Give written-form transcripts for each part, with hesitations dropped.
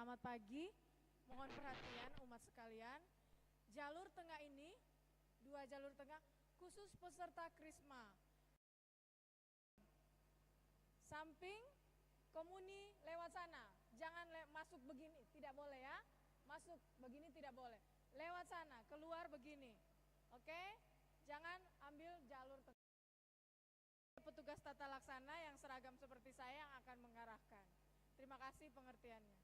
Selamat pagi, mohon perhatian umat sekalian. Jalur tengah ini, 2 jalur tengah khusus peserta Krisma. Samping komuni lewat sana, jangan masuk begini, tidak boleh ya. Masuk begini tidak boleh. Lewat sana, keluar begini. Oke? Jangan ambil jalur tengah. Petugas tata laksana yang seragam seperti saya yang akan mengarahkan. Terima kasih pengertiannya.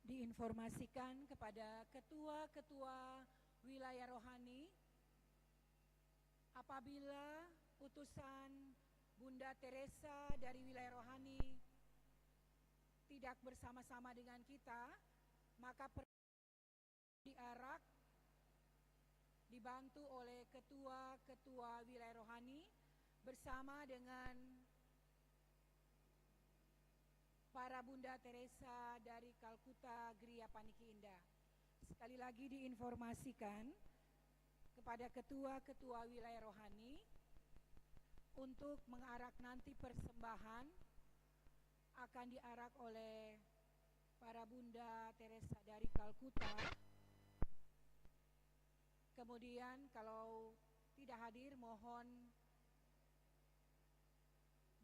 Diinformasikan kepada ketua-ketua wilayah rohani, apabila utusan Bunda Teresa dari wilayah rohani tidak bersama-sama dengan kita, maka diarak dibantu oleh ketua-ketua wilayah rohani bersama dengan para Bunda Teresa dari Kalkuta Gria Paniki Indah. Sekali lagi diinformasikan kepada ketua-ketua wilayah rohani untuk mengarak nanti persembahan akan diarak oleh para Bunda Teresa dari Kalkuta. Kemudian kalau tidak hadir mohon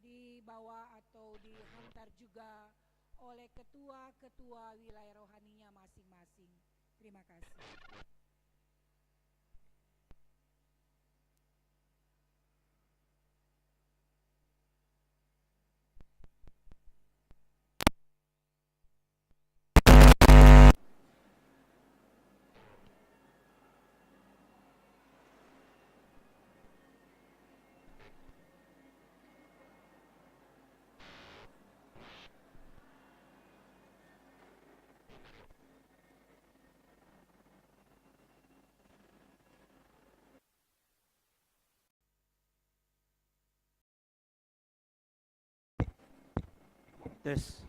dibawa atau dihantar juga oleh ketua-ketua wilayah rohaninya masing-masing. Terima kasih. Tes.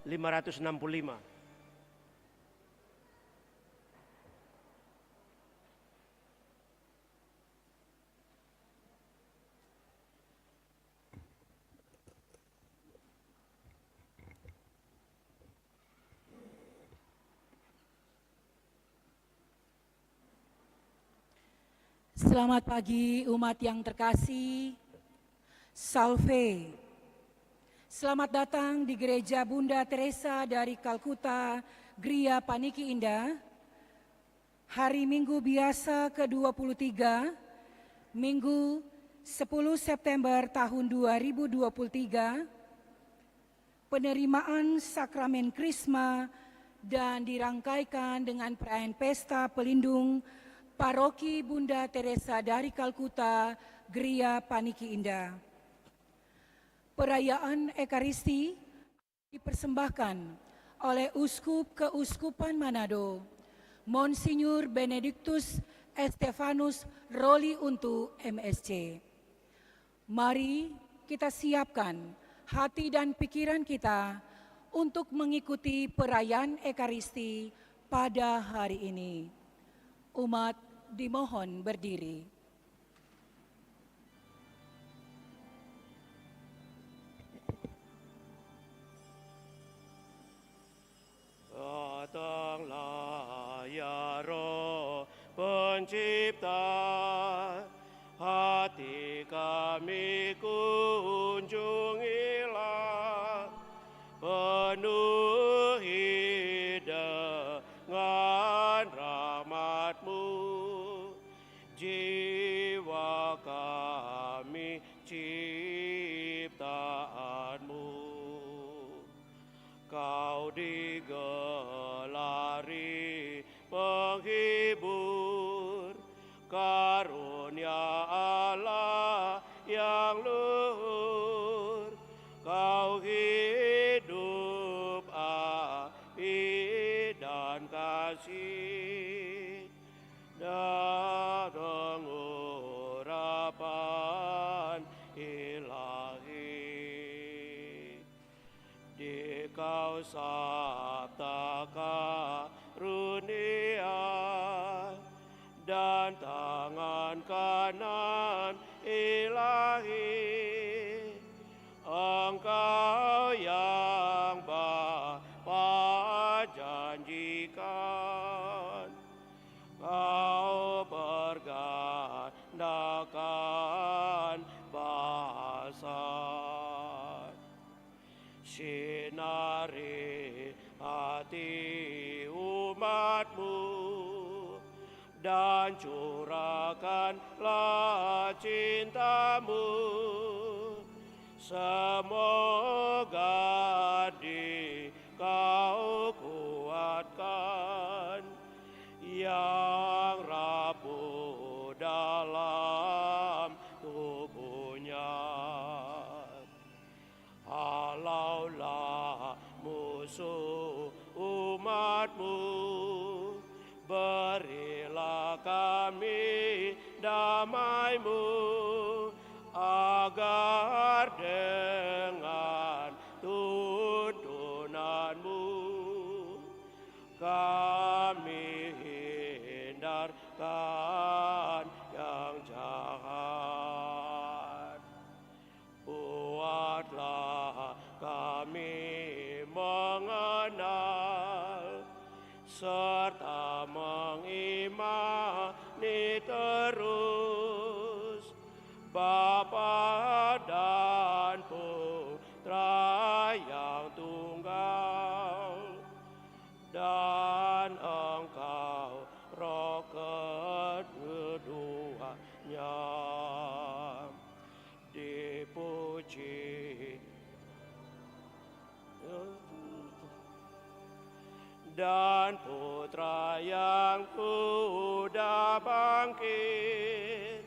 565. Selamat pagi umat yang terkasih. Salve. Selamat datang di Gereja Bunda Teresa dari Kalkuta, Gria Paniki Indah. Hari Minggu biasa ke-23, Minggu 10 September tahun 2023, penerimaan sakramen Krisma dan dirangkaikan dengan perayaan pesta pelindung Paroki Bunda Teresa dari Kalkuta, Gria Paniki Indah. Perayaan Ekaristi dipersembahkan oleh Uskup Keuskupan Manado, Monsinyur Benediktus Estefanus Roli untuk MSC. Mari kita siapkan hati dan pikiran kita untuk mengikuti perayaan Ekaristi pada hari ini. Umat dimohon berdiri. Datanglah ya Roh Pencipta, hati kami kunjungilah, penuhi dengan rahmat-Mu, jiwa kami ciptaan-Mu. Kau digelari penghibur, karunia Allah yang luhur. Kau hidup, api dan kasih, dan urapan ilahi. Di Kau sabda karunia dan tangan kanan ilahi, Engkau yang Bapa janjikan, Kau pergandakan bahasa, sinari hati umat-Mu dan curahkanlah cinta-Mu. Semoga di Kau kuatkan yang rapuh dalam tubuhnya. Halaulah musuh umat-Mu, berilah kami damai-Mu, agar dengan tuntunan-Mu kami hindarkan yang jahat. Buatlah kami mengenal serta mengimani terus Bapa dan Putra yang tunggal, dan Engkau Roh keduanya. Dipuji dan Putra yang sudah bangkit,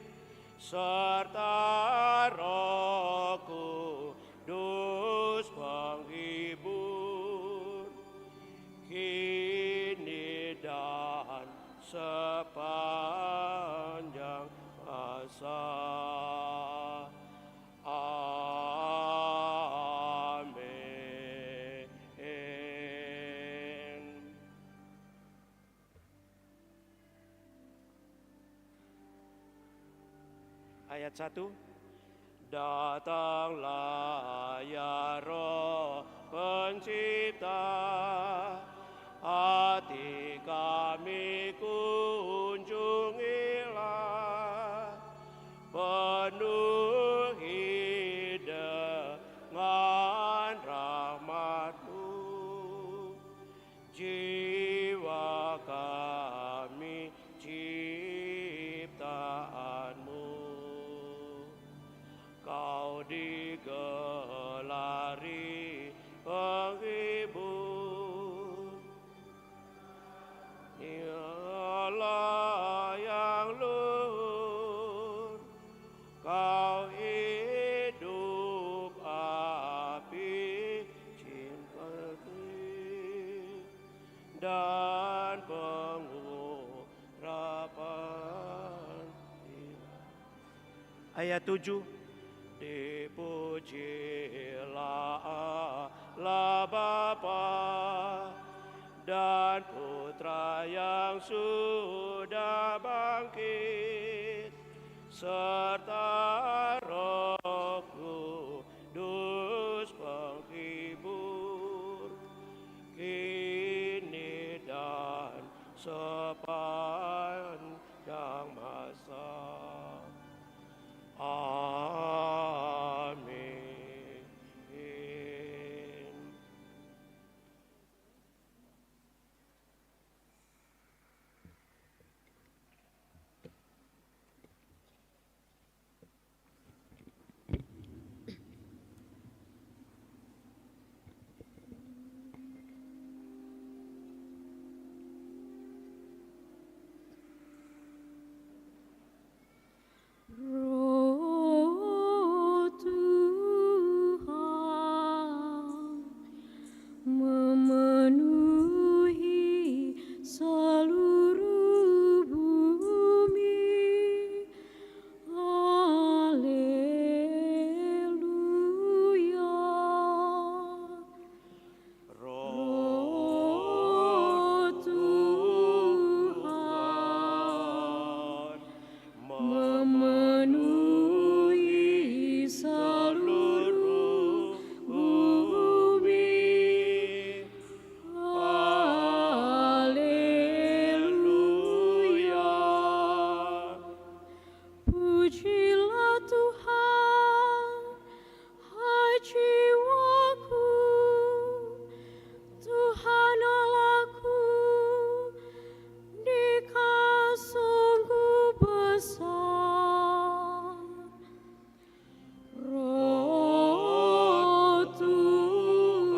serta Roh Kudus penghibur, kini dan sepanjang masa. Amin. Ayat 1. Datanglah ya Roh Pencipta, hati kami kunjungilah, penuhi dengan rahmat-Mu, jiwa kami ciptaan-Mu. Kau digelari penghibur, Dialah yang luhur, Kau hidup api cinta dan pengurapan. Ayat 7. Dipujilah Allah Bapa dan Putra yang sudah bangkit, serta Roh Kudus penghibur, kini dan sepanjang masa. Amin. Roh Tuhan memenuhi seluruh bumi. Haleluya. Roh Tuhan memenuhi seluruh bumi. Haleluya. Pujilah Tuhan, hai jiwaku, Tuhan Allahku, Dikau sungguh besar. Roh Tuhan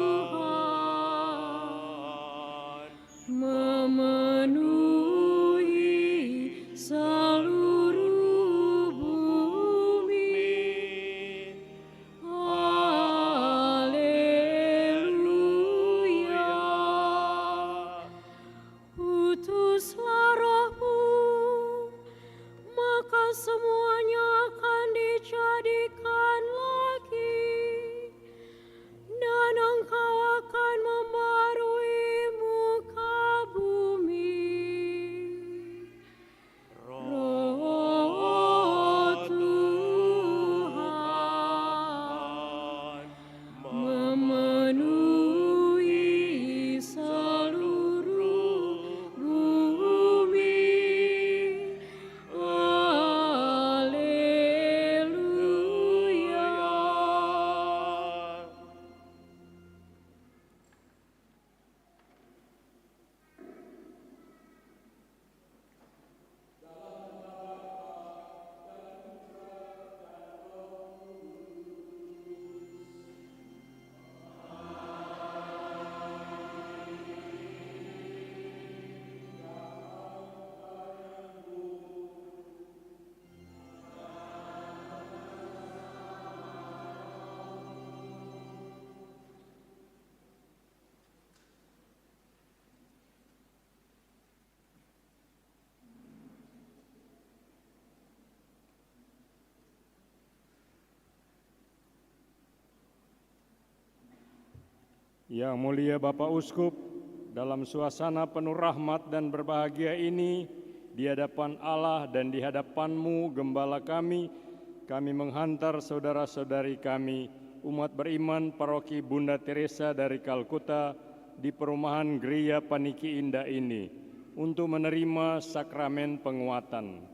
memenuhi seluruh bumi. Haleluya. Utuslah Roh-Mu, maka semuanya akan dijadikan lagi, dan Engkau akan membarui muka bumi. Roh Tuhan memenuhi seluruh bumi. Haleluya. Yang mulia Bapak Uskup, dalam suasana penuh rahmat dan berbahagia ini, di hadapan Allah dan di hadapan-Mu, Gembala kami, kami menghantar saudara-saudari kami, umat beriman Paroki Bunda Teresa dari Kalkuta di perumahan Gereja Paniki Indah ini untuk menerima sakramen penguatan.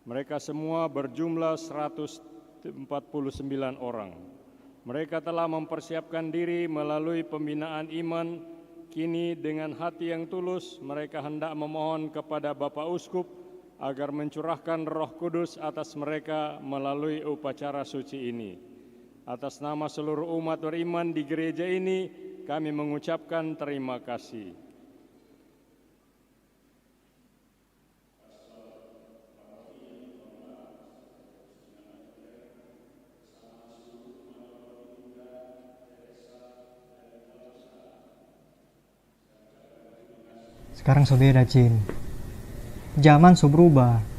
Mereka semua berjumlah 149 orang. Mereka telah mempersiapkan diri melalui pembinaan iman. Kini dengan hati yang tulus mereka hendak memohon kepada Bapak Uskup agar mencurahkan Roh Kudus atas mereka melalui upacara suci ini. Atas nama seluruh umat beriman di gereja ini, kami mengucapkan terima kasih. Sekarang so beda, Cin. Zaman so berubah.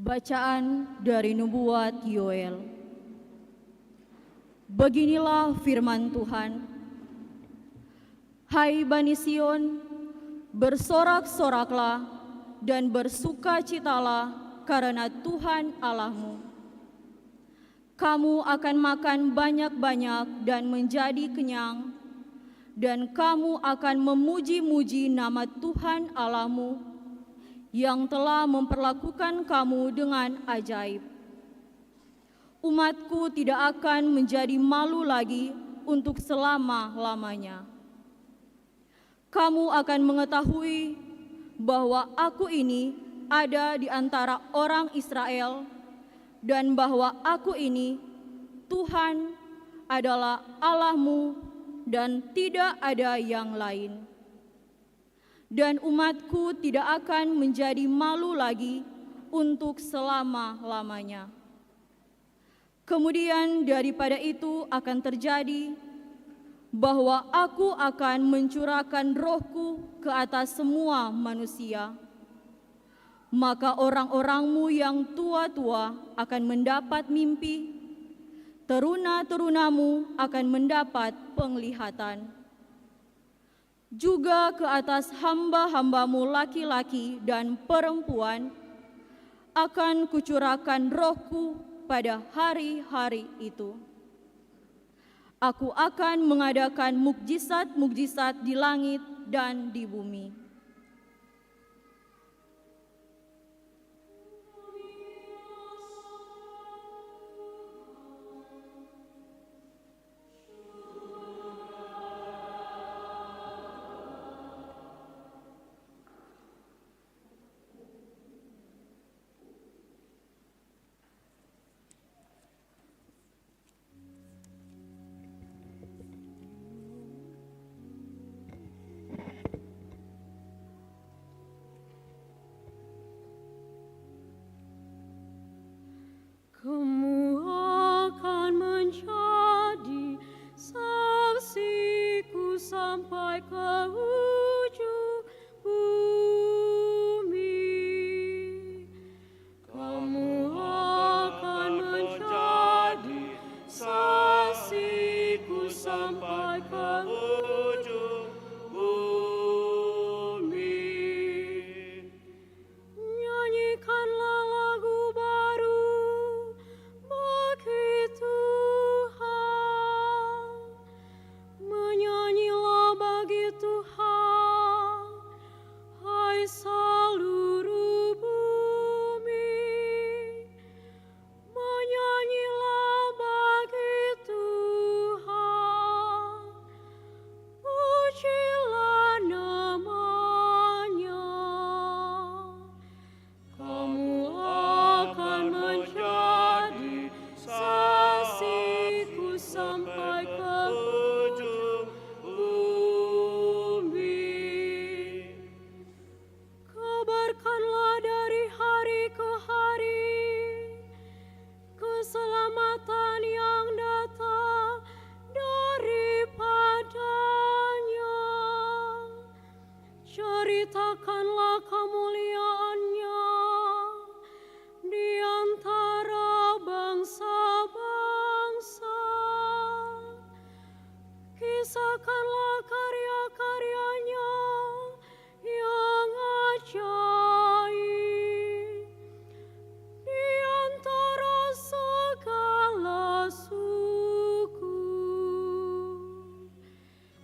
Bacaan dari Nubuat Yoel. Beginilah firman Tuhan. Hai Bani Sion, bersorak-soraklah dan bersukacitalah karena Tuhan Allahmu. Kamu akan makan banyak-banyak dan menjadi kenyang, dan kamu akan memuji-muji nama Tuhan Allahmu yang telah memperlakukan kamu dengan ajaib. Umatku tidak akan menjadi malu lagi untuk selama-lamanya. Kamu akan mengetahui bahwa aku ini ada di antara orang Israel, dan bahwa aku ini, Tuhan, adalah Allahmu dan tidak ada yang lain. Dan umatku tidak akan menjadi malu lagi untuk selama-lamanya. Kemudian daripada itu akan terjadi bahwa aku akan mencurahkan rohku ke atas semua manusia. Maka orang-orangmu yang tua-tua akan mendapat mimpi, teruna-terunamu akan mendapat penglihatan. Juga ke atas hamba-hambamu laki-laki dan perempuan akan kucurahkan rohku pada hari-hari itu. Aku akan mengadakan mukjizat-mukjizat di langit dan di bumi. Kamu akan menjadi saksiku sampai ke ujung bumi. Kamu akan menjadi saksiku sampai ke ujung bumi. Nyanyikanlah lagu baru bagi Tuhan, menyanyilah bagi Tuhan, hai seluruh bumi. Menyanyilah bagi Tuhan, pujilah namanya. Kamu akan menjadi saksiku sampai ke ujung bumi. Kabarkanlah dari hari ke hari keselamatan yang datang daripadanya. Ceritakanlah kemuliaannya di antara bangsa-bangsa. Kisahkanlah karya-karyanya yang ajaib di antara segala suku.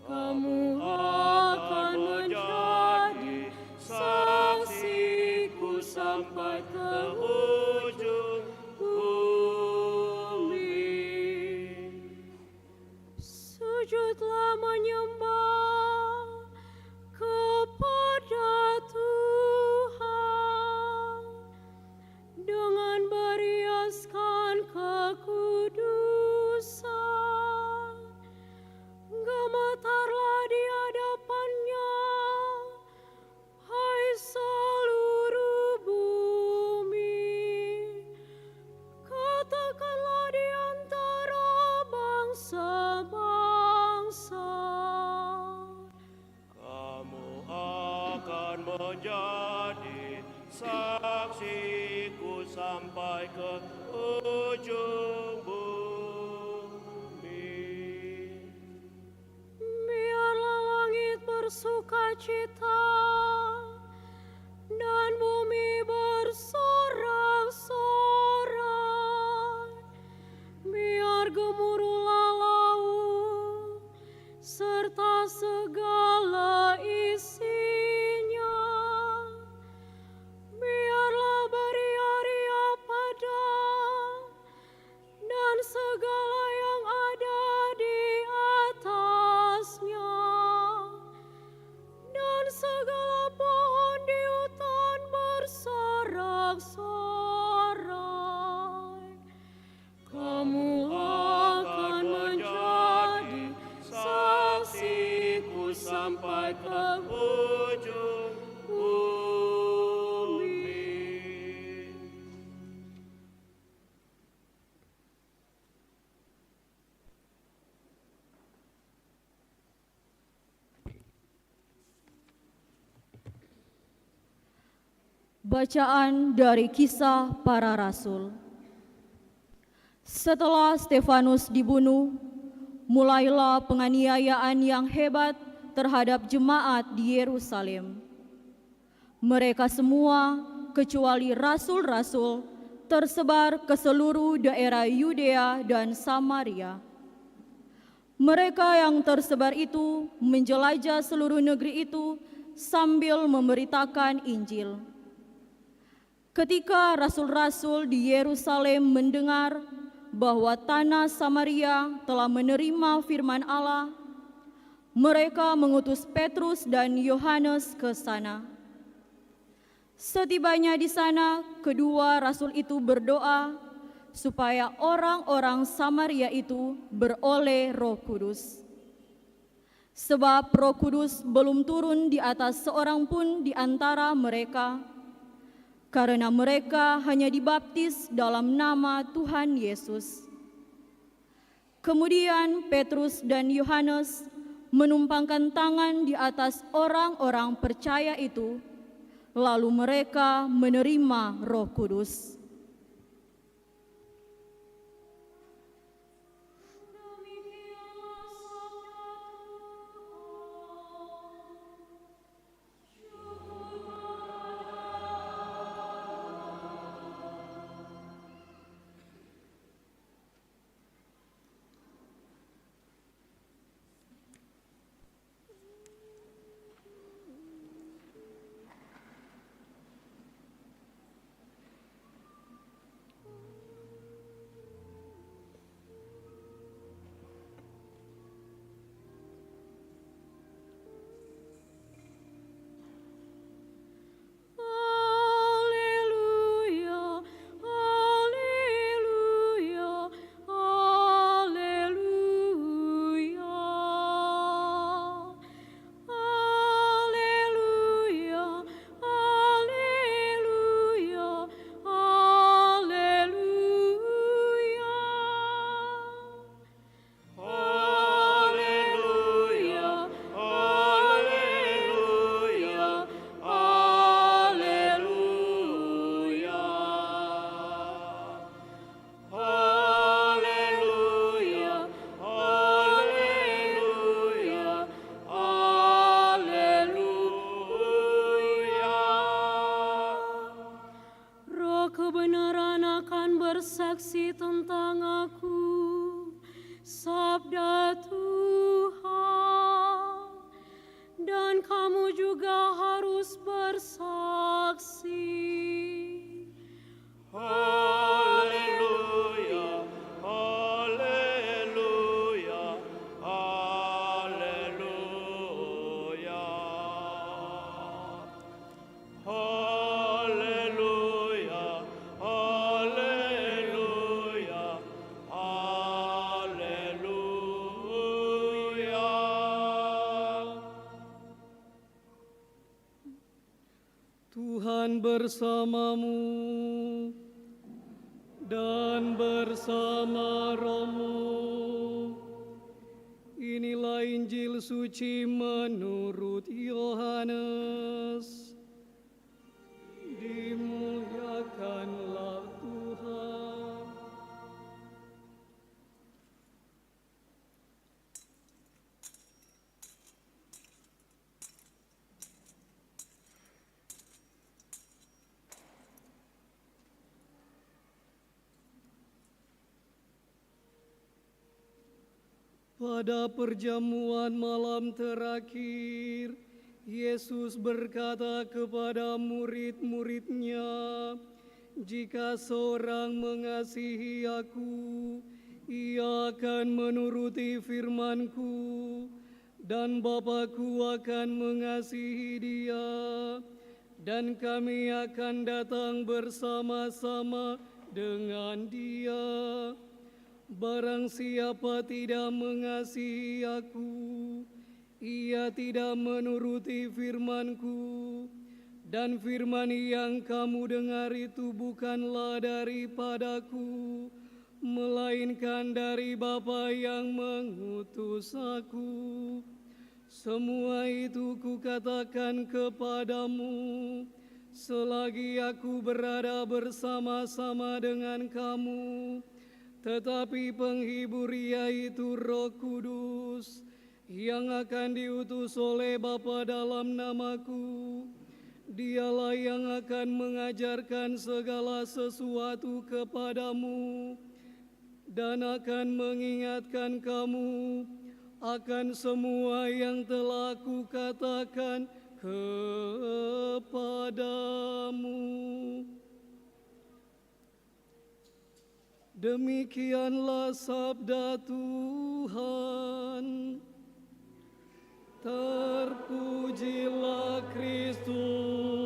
Kamu akan menjadi saksiku sampai ke ujung bumi. Sujudlah menyembah kepada Tuhan dengan beriaskan kekudusan. Gemetarlah di hadapannya, hai seluruh bumi. Katakanlah di antara bangsa-bangsa, Kamu akan menjadi saksiku sampai ke ujung bumi. Biarlah langit bersukacita dan bumi bersorak-sorai. Biar gemuruhlah laut serta segala isinya. Biarlah beria-ria padam dan segala yang ada di atasnya, dan segala pohon di hutan bersorak-sorai. Kamu akan menjadi saksiku sampai ke ujung bumi. Bacaan dari Kisah Para Rasul. Setelah Stefanus dibunuh, mulailah penganiayaan yang hebat terhadap jemaat di Yerusalem. Mereka semua, kecuali rasul-rasul, tersebar ke seluruh daerah Yudea dan Samaria. Mereka yang tersebar itu menjelajah seluruh negeri itu sambil memberitakan Injil. Ketika rasul-rasul di Yerusalem mendengar bahwa tanah Samaria telah menerima firman Allah, mereka mengutus Petrus dan Yohanes ke sana. Setibanya di sana, kedua rasul itu berdoa supaya orang-orang Samaria itu beroleh Roh Kudus. Sebab Roh Kudus belum turun di atas seorang pun di antara mereka, karena mereka hanya dibaptis dalam nama Tuhan Yesus. Kemudian Petrus dan Yohanes menumpangkan tangan di atas orang-orang percaya itu, lalu mereka menerima Roh Kudus. bersaksi tentang aku, sabda Tuhan, dan kamu juga harus bersaksi. Haleluya, haleluya, haleluya. Haleluya, haleluya, haleluya. Tuhan bersamamu dan bersama rohmu. Inilah Injil suci menurut Yohanes. Dimuliakanlah Pada perjamuan malam terakhir, Yesus berkata kepada murid-murid-Nya, "Jika seorang mengasihi Aku, ia akan menuruti firman-Ku, dan Bapa-Ku akan mengasihi dia, dan kami akan datang bersama-sama dengan dia. Barang siapa tidak mengasihi Aku, ia tidak menuruti firman-Ku, dan firman yang kamu dengar itu bukanlah daripada-Ku, melainkan dari Bapa yang mengutus Aku. Semua itu Kukatakan kepadamu, selagi Aku berada bersama-sama dengan kamu. Tetapi penghibur, yaitu Roh Kudus, yang akan diutus oleh Bapa dalam nama-Ku, Dialah yang akan mengajarkan segala sesuatu kepadamu, dan akan mengingatkan kamu akan semua yang telah Kukatakan kepadamu." Demikianlah sabda Tuhan. Terpujilah Kristus.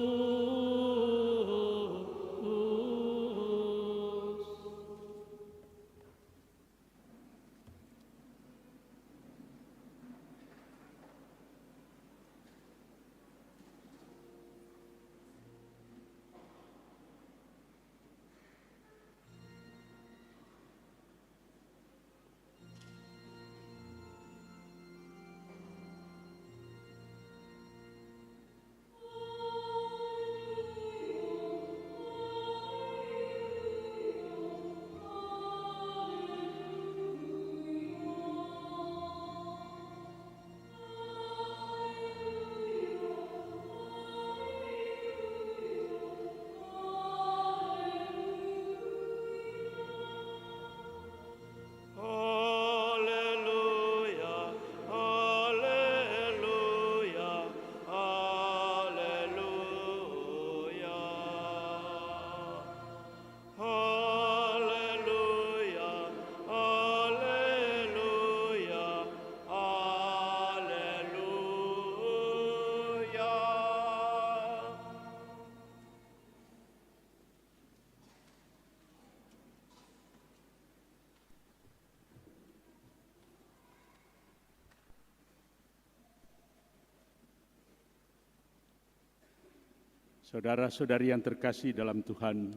Saudara-saudari yang terkasih dalam Tuhan,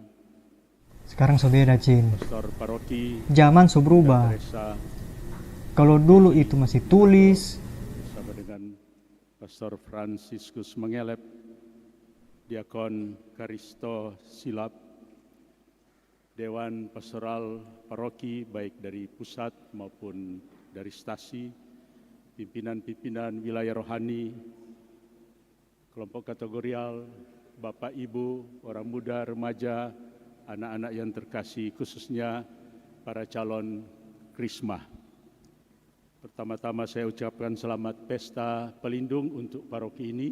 Sekarang so beda, Cin. Pastor Paroki Zaman so berubah. Teresa Kalau dulu itu masih tulis, bersama dengan Pastor Franciscus Mengelep, Diakon Karisto Silap, Dewan Pastoral Paroki baik dari pusat maupun dari stasi, pimpinan-pimpinan wilayah rohani, kelompok kategorial, Bapak, Ibu, orang muda, remaja, anak-anak yang terkasih, khususnya para calon Krisma. Pertama-tama saya ucapkan selamat Pesta Pelindung untuk paroki ini,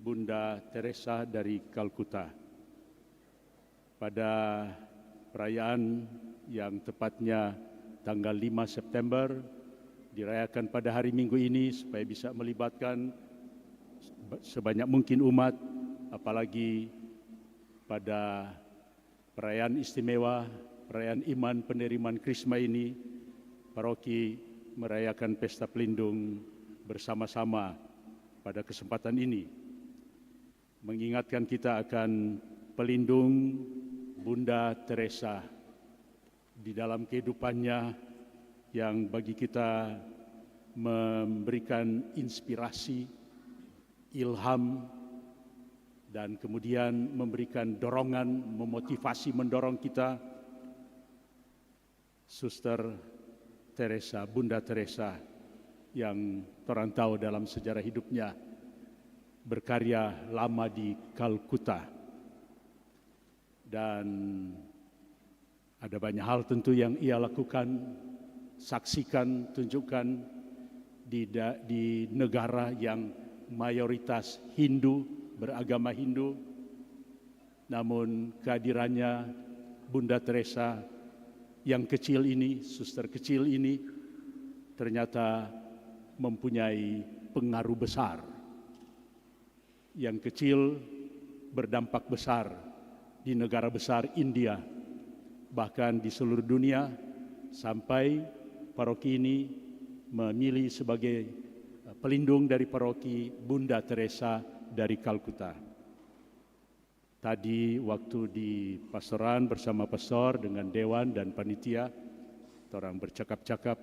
Bunda Teresa dari Kalkuta. Pada perayaan yang tepatnya tanggal 5 September, dirayakan pada hari Minggu ini supaya bisa melibatkan sebanyak mungkin umat, apalagi pada perayaan istimewa, perayaan iman penerimaan Krisma ini, paroki merayakan Pesta Pelindung bersama-sama pada kesempatan ini. Mengingatkan kita akan pelindung Bunda Teresa di dalam kehidupannya yang bagi kita memberikan inspirasi, ilham, dan kemudian memberikan dorongan, memotivasi, mendorong kita. Suster Teresa, Bunda Teresa, yang orang tahu dalam sejarah hidupnya berkarya lama di Kalkuta. Dan ada banyak hal tentu yang ia lakukan saksikan, tunjukkan di negara yang mayoritas Hindu, beragama Hindu, namun kehadirannya Bunda Teresa yang kecil ini, suster kecil ini, ternyata mempunyai pengaruh besar. Yang kecil berdampak besar di negara besar India, bahkan di seluruh dunia, sampai paroki ini memilih sebagai pelindung dari paroki Bunda Teresa dari Kalkuta. Tadi waktu di pastoran bersama pastor dengan dewan dan panitia, orang bercakap-cakap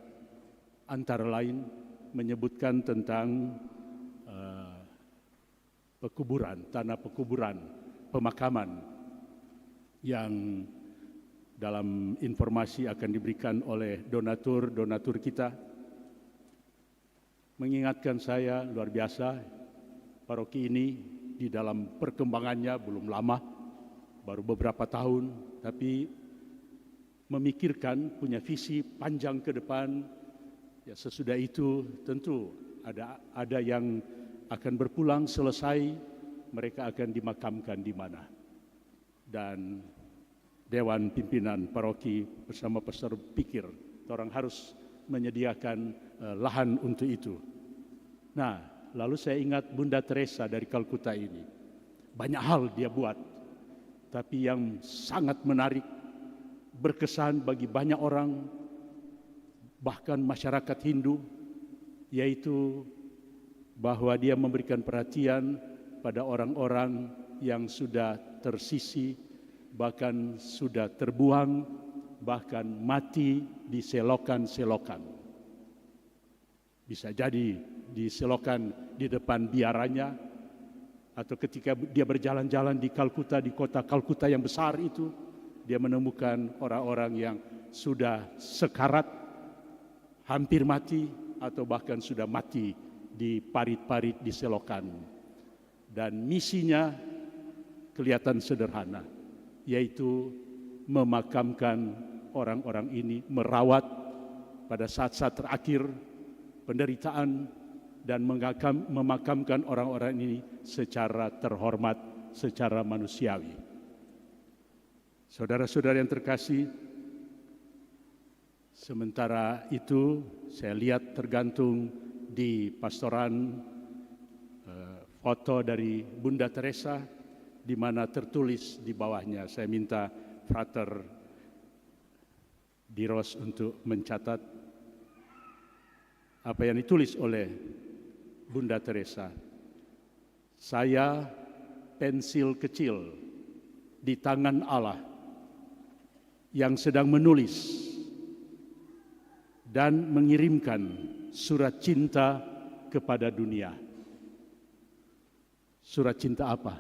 antara lain menyebutkan tentang pekuburan, tanah pekuburan, pemakaman yang dalam informasi akan diberikan oleh donatur kita. Mengingatkan saya luar biasa, paroki ini di dalam perkembangannya belum lama, baru beberapa tahun, tapi memikirkan, punya visi panjang ke depan. Ya, sesudah itu tentu ada yang akan berpulang selesai, mereka akan dimakamkan di mana. Dan Dewan Pimpinan Paroki bersama pastor pikir orang harus menyediakan lahan untuk itu. Nah, lalu saya ingat Bunda Teresa dari Kalkuta ini. Banyak hal dia buat, tapi yang sangat menarik, berkesan bagi banyak orang, bahkan masyarakat Hindu, yaitu bahwa dia memberikan perhatian pada orang-orang yang sudah tersisi, bahkan sudah terbuang, bahkan mati di selokan-selokan. Bisa jadi di selokan di depan biaranya, atau ketika dia berjalan-jalan di Kalkuta, di kota Kalkuta yang besar itu, dia menemukan orang-orang yang sudah sekarat, hampir mati, atau bahkan sudah mati di parit-parit di selokan. Dan misinya kelihatan sederhana, yaitu memakamkan orang-orang ini, merawat pada saat-saat terakhir penderitaan, dan memakamkan orang-orang ini secara terhormat, secara manusiawi. Saudara-saudara yang terkasih, sementara itu saya lihat tergantung di pastoran foto dari Bunda Teresa, di mana tertulis di bawahnya. Saya minta Frater Diros untuk mencatat apa yang ditulis oleh Bunda Teresa. Saya pensil kecil di tangan Allah yang sedang menulis dan mengirimkan surat cinta kepada dunia. Surat cinta apa?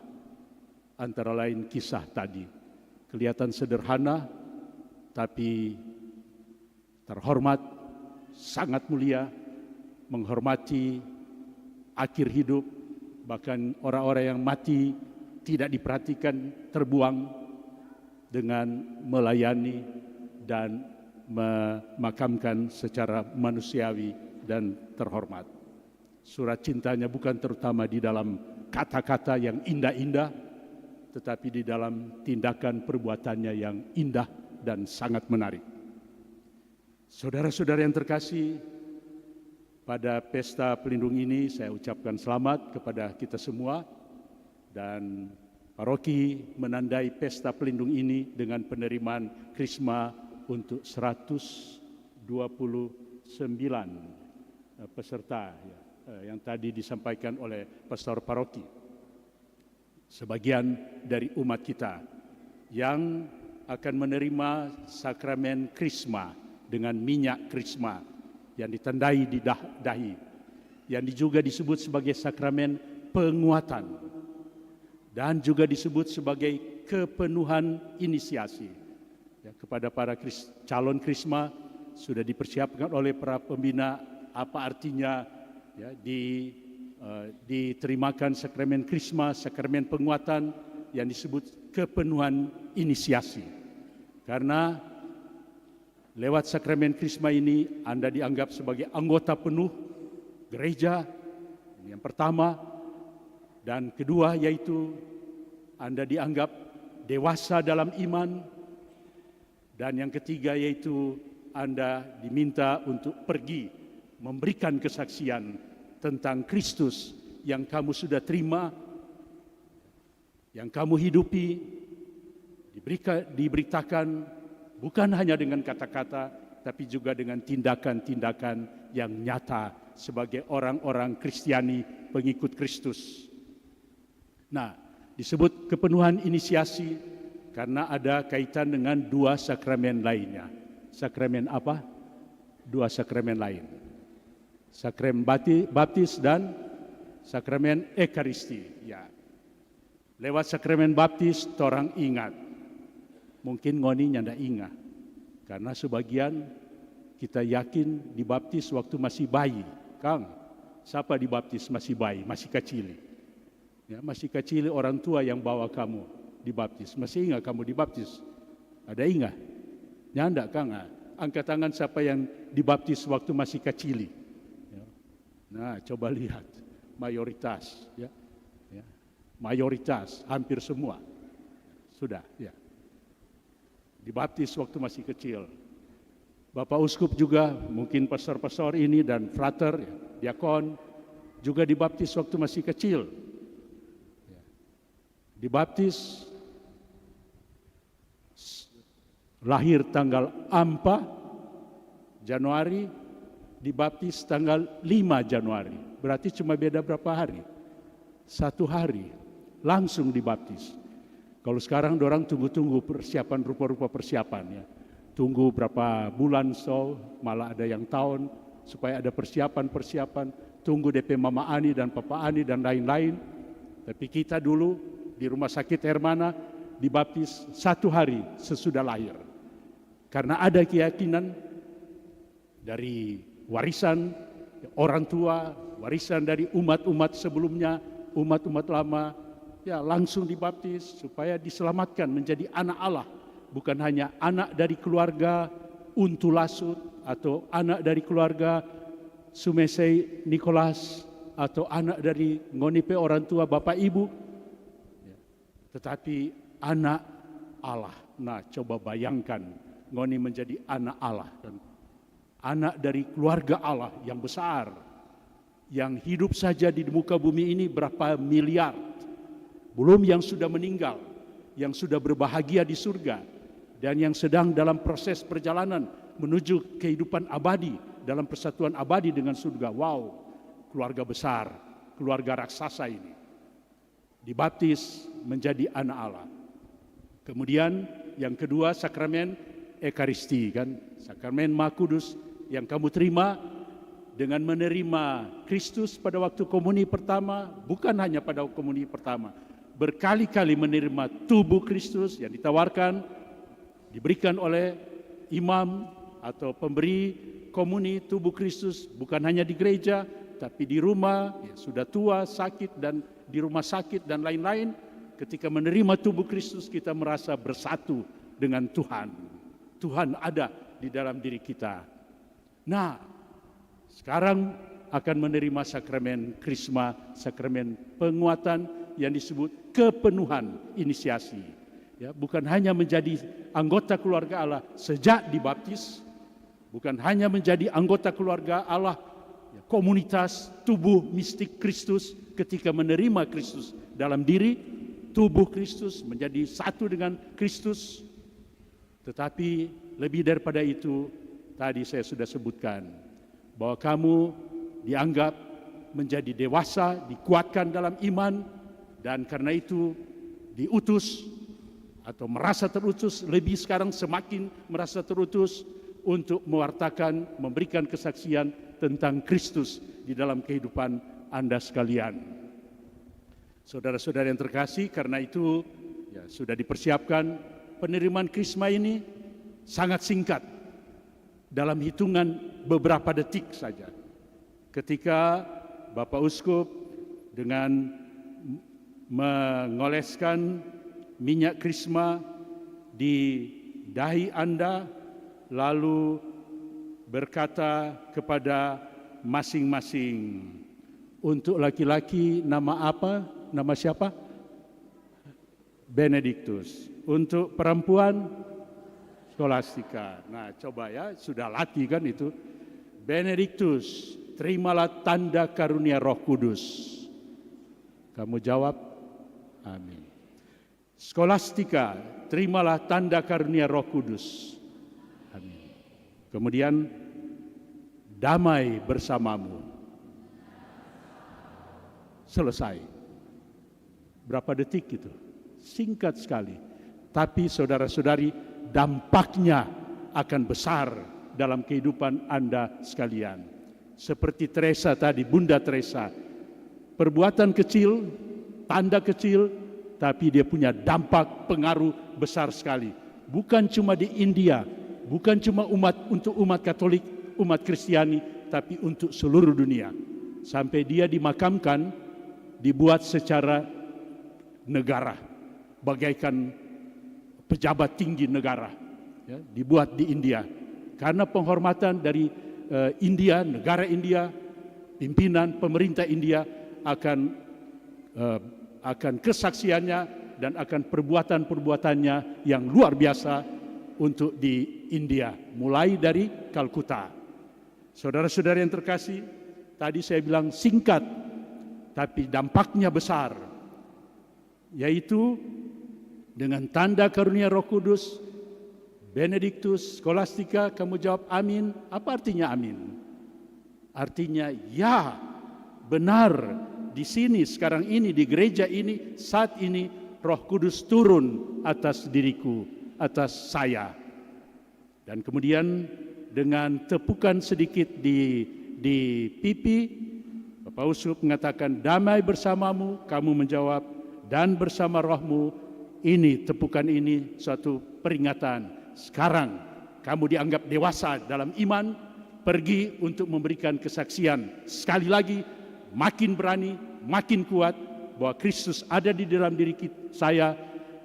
Antara lain kisah tadi. Kelihatan sederhana, tapi terhormat, sangat mulia, menghormati akhir hidup, bahkan orang-orang yang mati tidak diperhatikan, terbuang, dengan melayani dan memakamkan secara manusiawi dan terhormat. Surat cintanya bukan terutama di dalam kata-kata yang indah-indah, tetapi di dalam tindakan perbuatannya yang indah dan sangat menarik. Saudara-saudara yang terkasih, pada pesta pelindung ini saya ucapkan selamat kepada kita semua, dan paroki menandai pesta pelindung ini dengan penerimaan krisma untuk 129 peserta yang tadi disampaikan oleh pastor paroki. Sebagian dari umat kita yang akan menerima sakramen krisma dengan minyak krisma yang ditandai di dahi, yang juga disebut sebagai sakramen penguatan dan juga disebut sebagai kepenuhan inisiasi. Kepada para calon krisma sudah dipersiapkan oleh para pembina apa artinya diterimakan sakramen krisma, sakramen penguatan yang disebut kepenuhan inisiasi. Karena Lewat sakramen Krisma ini Anda dianggap sebagai anggota penuh gereja, ini yang pertama. Dan kedua yaitu Anda dianggap dewasa dalam iman. Dan yang ketiga yaitu Anda diminta untuk pergi memberikan kesaksian tentang Kristus yang kamu sudah terima, yang kamu hidupi, diberitakan bukan hanya dengan kata-kata, tapi juga dengan tindakan-tindakan yang nyata sebagai orang-orang Kristiani pengikut Kristus. Nah, disebut kepenuhan inisiasi karena ada kaitan dengan dua sakramen lainnya. Sakramen apa? Dua sakramen lain. Sakramen baptis dan sakramen ekaristi. Ya. Lewat sakramen baptis, orang ingat. Mungkin ngoni nyanda ingat. Karena sebagian kita yakin dibaptis waktu masih bayi. Kang, siapa dibaptis masih bayi, masih kecil? Ya, masih kecil orang tua yang bawa kamu dibaptis. Masih ingat kamu dibaptis? Ada ingat? Nyanda Kang, angkat tangan siapa yang dibaptis waktu masih kecil? Ya. Nah, coba lihat, mayoritas, ya. Ya. Mayoritas, hampir semua sudah, ya. Dibaptis waktu masih kecil. Bapak Uskup juga, mungkin pastor-pastor ini dan frater, ya, diakon, juga dibaptis waktu masih kecil. Ya. Dibaptis lahir tanggal 4 Januari, dibaptis tanggal 5 Januari. Berarti cuma beda berapa hari? 1 hari, langsung dibaptis. Kalau sekarang dorang tunggu-tunggu persiapan, rupa-rupa persiapan, ya. Tunggu berapa bulan, malah ada yang tahun, supaya ada persiapan-persiapan. Tunggu DP Mama Ani dan Papa Ani dan lain-lain. Tapi kita dulu di Rumah Sakit Hermana dibaptis 1 hari sesudah lahir. Karena ada keyakinan dari warisan orang tua, warisan dari umat-umat sebelumnya, umat-umat lama, ya langsung dibaptis supaya diselamatkan menjadi anak Allah. Bukan hanya anak dari keluarga Untulasut atau anak dari keluarga Sumesei Nikolas atau anak dari ngonipe orang tua bapak ibu, tetapi anak Allah. Nah, coba bayangkan ngoni menjadi anak Allah dan anak dari keluarga Allah yang besar, yang hidup saja di muka bumi ini berapa miliar, belum yang sudah meninggal, yang sudah berbahagia di surga, dan yang sedang dalam proses perjalanan menuju kehidupan abadi dalam persatuan abadi dengan surga. Wow, keluarga besar, keluarga raksasa ini dibaptis menjadi anak Allah. Kemudian yang kedua, sakramen Ekaristi, kan, sakramen Maha Kudus yang kamu terima dengan menerima Kristus pada waktu komuni pertama, bukan hanya pada komuni pertama, berkali-kali menerima tubuh Kristus yang ditawarkan, diberikan oleh imam atau pemberi komuni tubuh Kristus, bukan hanya di gereja, tapi di rumah, ya, sudah tua, sakit, dan di rumah sakit, dan lain-lain. Ketika menerima tubuh Kristus, kita merasa bersatu dengan Tuhan. Tuhan ada di dalam diri kita. Nah, sekarang akan menerima sakramen Krisma, sakramen penguatan yang disebut kepenuhan inisiasi. Ya, bukan hanya menjadi anggota keluarga Allah sejak dibaptis, bukan hanya menjadi anggota keluarga Allah, ya, komunitas tubuh mistik Kristus ketika menerima Kristus dalam diri, tubuh Kristus menjadi satu dengan Kristus. Tetapi lebih daripada itu, tadi saya sudah sebutkan bahwa kamu dianggap menjadi dewasa, dikuatkan dalam iman, dan karena itu diutus atau merasa terutus, lebih sekarang semakin merasa terutus untuk mewartakan, memberikan kesaksian tentang Kristus di dalam kehidupan Anda sekalian. Saudara-saudara yang terkasih, karena itu ya, sudah dipersiapkan penerimaan Krisma ini sangat singkat, dalam hitungan beberapa detik saja. Ketika Bapak Uskup dengan mengoleskan minyak Krisma di dahi Anda, lalu berkata kepada masing-masing. Untuk laki-laki nama apa? Nama siapa? Benedictus. Untuk perempuan Scholastica. Nah, coba ya, sudah latih kan itu. Benedictus, terimalah tanda karunia Roh Kudus. Kamu jawab, amin. Scholastica, terimalah tanda karunia Roh Kudus. Amin. Kemudian, damai bersamamu. Selesai. Berapa detik itu? Singkat sekali. Tapi saudara-saudari, dampaknya akan besar dalam kehidupan Anda sekalian. Seperti Teresa tadi, Bunda Teresa. Perbuatan kecil, tanda kecil, tapi dia punya dampak pengaruh besar sekali. Bukan cuma di India, bukan cuma untuk umat Katolik, umat Kristiani, tapi untuk seluruh dunia. Sampai dia dimakamkan, dibuat secara negara, bagaikan pejabat tinggi negara, ya, dibuat di India. Karena penghormatan dari India, negara India, pimpinan pemerintah India akan kesaksiannya dan akan perbuatan-perbuatannya yang luar biasa untuk di India, mulai dari Kalkuta. Saudara-saudara yang terkasih, tadi saya bilang singkat, tapi dampaknya besar, yaitu dengan tanda karunia Roh Kudus. Benedictus, Scholastica, kamu jawab amin. Apa artinya amin? Artinya ya, benar, di sini sekarang ini, di gereja ini, saat ini Roh Kudus turun atas diriku, atas saya. Dan kemudian dengan tepukan sedikit di pipi, Bapak Uskup mengatakan damai bersamamu, kamu menjawab dan bersama rohmu. Ini tepukan ini suatu peringatan. Sekarang kamu dianggap dewasa dalam iman, pergi untuk memberikan kesaksian. Sekali lagi, makin berani, makin kuat bahwa Kristus ada di dalam diri saya,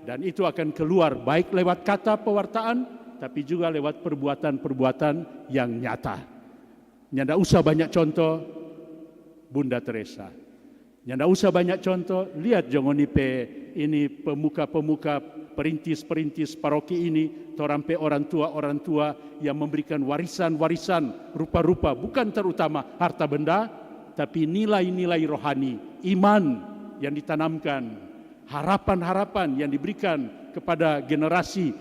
dan itu akan keluar baik lewat kata pewartaan, tapi juga lewat perbuatan-perbuatan yang nyata. Nyanda usah banyak contoh, Bunda Teresa. Nyanda usah banyak contoh, lihat jongonipe ini pemuka-pemuka, perintis-perintis paroki ini, torampe orang tua yang memberikan warisan-warisan rupa-rupa, bukan terutama harta benda, tapi nilai-nilai rohani, iman yang ditanamkan, harapan-harapan yang diberikan kepada generasi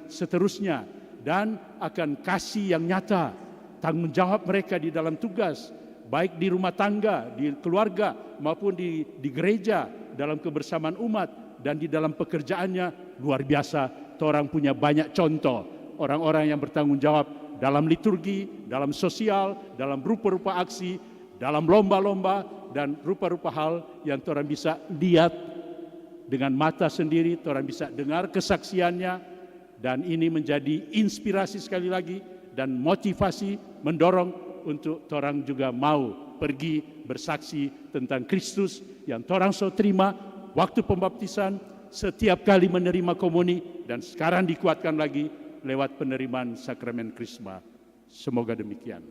seterusnya, dan akan kasih yang nyata, tanggung jawab mereka di dalam tugas, baik di rumah tangga, di keluarga, maupun di gereja, dalam kebersamaan umat, dan di dalam pekerjaannya. Luar biasa, orang punya banyak contoh, orang-orang yang bertanggung jawab dalam liturgi, dalam sosial, dalam rupa-rupa aksi, dalam lomba-lomba, dan rupa-rupa hal yang orang bisa lihat dengan mata sendiri, orang bisa dengar kesaksiannya, dan ini menjadi inspirasi sekali lagi, dan motivasi mendorong untuk orang juga mau pergi bersaksi tentang Kristus yang orang so terima waktu pembaptisan, setiap kali menerima komuni, dan sekarang dikuatkan lagi lewat penerimaan sakramen Krisma. Semoga demikian.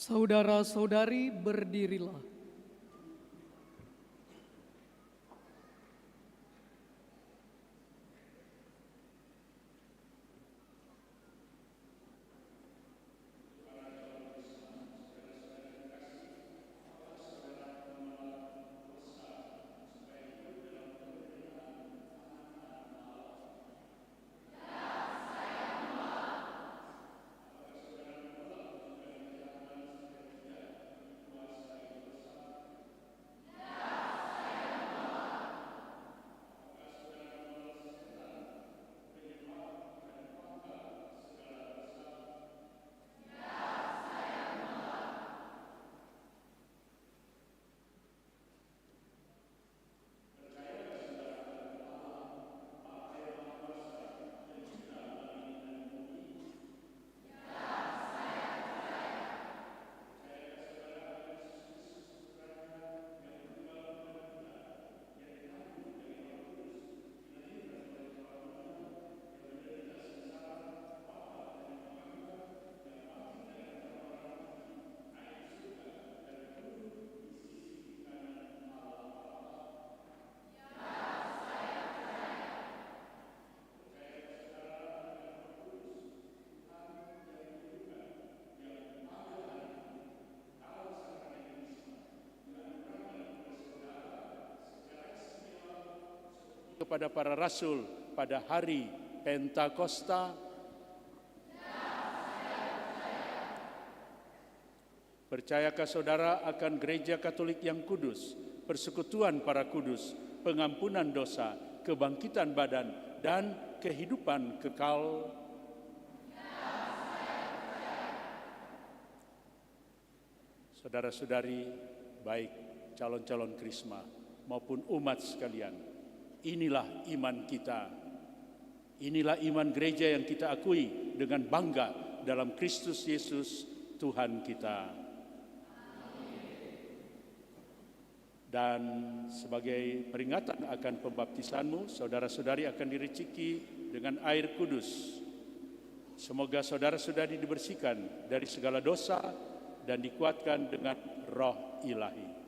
Saudara-saudari, berdirilah. Kepada para rasul pada hari Pentakosta, percayakah saudara akan gereja Katolik yang kudus, persekutuan para kudus, pengampunan dosa, kebangkitan badan, dan kehidupan kekal? Saudara-saudari, baik calon-calon Krisma maupun umat sekalian, inilah iman kita. Inilah iman gereja yang kita akui dengan bangga dalam Kristus Yesus Tuhan kita. Dan sebagai peringatan akan pembaptisanmu, saudara-saudari akan diriciki dengan air kudus. Semoga saudara-saudari dibersihkan dari segala dosa dan dikuatkan dengan Roh Ilahi.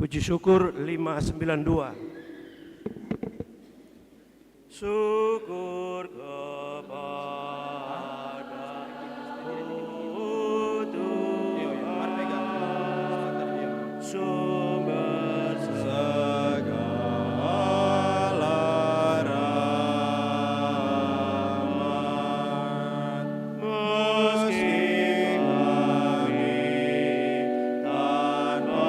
Puji syukur 592. Syukur kepada Tuhan, sumber segala rahmat. Meski kami tanpa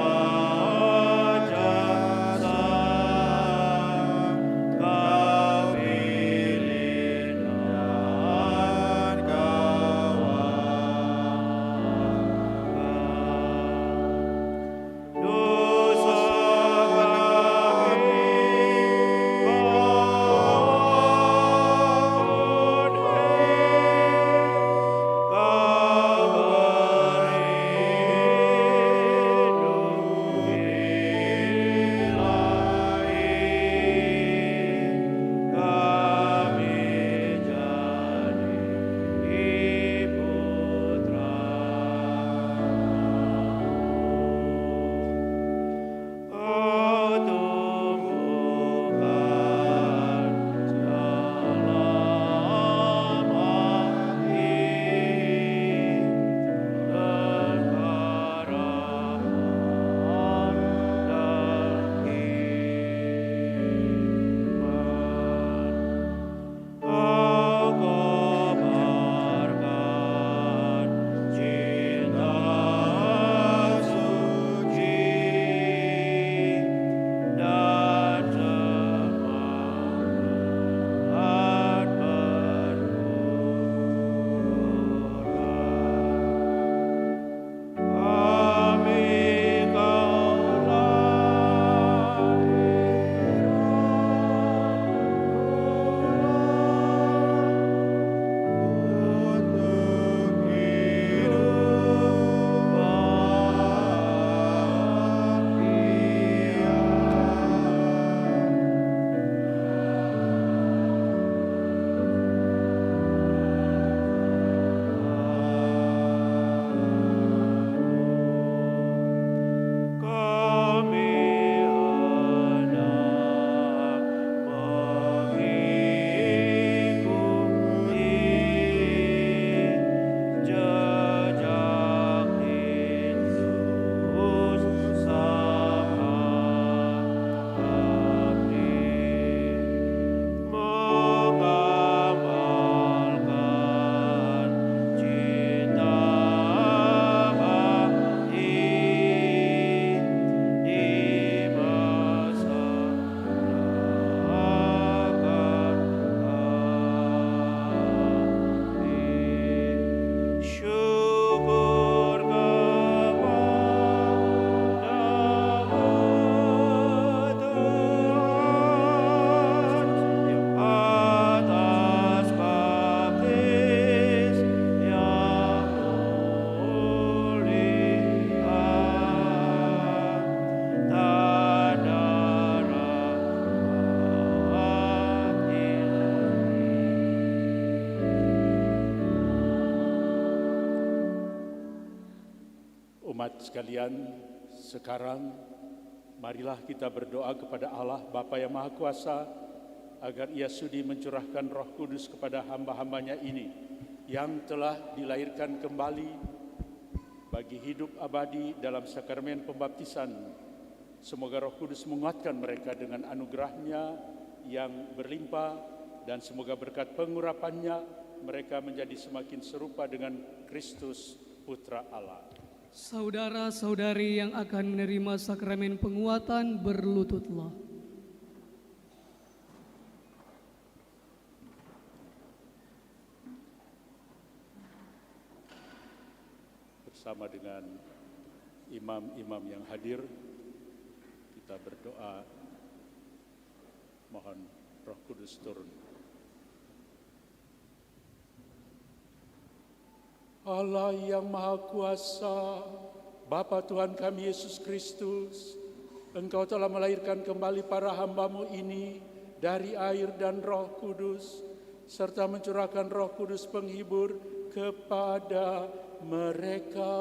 jemaat sekalian, sekarang marilah kita berdoa kepada Allah Bapa yang Maha Kuasa agar Ia sudi mencurahkan Roh Kudus kepada hamba-hambanya ini yang telah dilahirkan kembali bagi hidup abadi dalam sakramen pembaptisan. Semoga Roh Kudus menguatkan mereka dengan anugerah-Nya yang berlimpah, dan semoga berkat pengurapannya mereka menjadi semakin serupa dengan Kristus Putra Allah. Saudara-saudari yang akan menerima sakramen penguatan, berlututlah. Bersama dengan imam-imam yang hadir, kita berdoa mohon Roh Kudus turun. Allah yang Maha Kuasa, Bapa Tuhan kami Yesus Kristus, Engkau telah melahirkan kembali para hamba-Mu ini dari air dan Roh Kudus, serta mencurahkan Roh Kudus penghibur kepada mereka.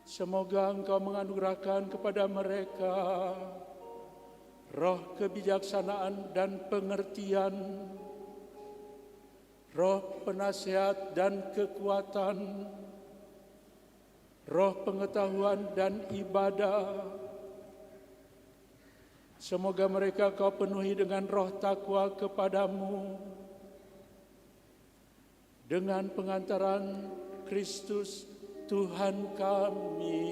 Semoga Engkau menganugerahkan kepada mereka roh kebijaksanaan dan pengertian, roh penasihat dan kekuatan, roh pengetahuan dan ibadah. Semoga mereka Kau penuhi dengan roh takwa kepadamu, dengan pengantaran Kristus Tuhan kami.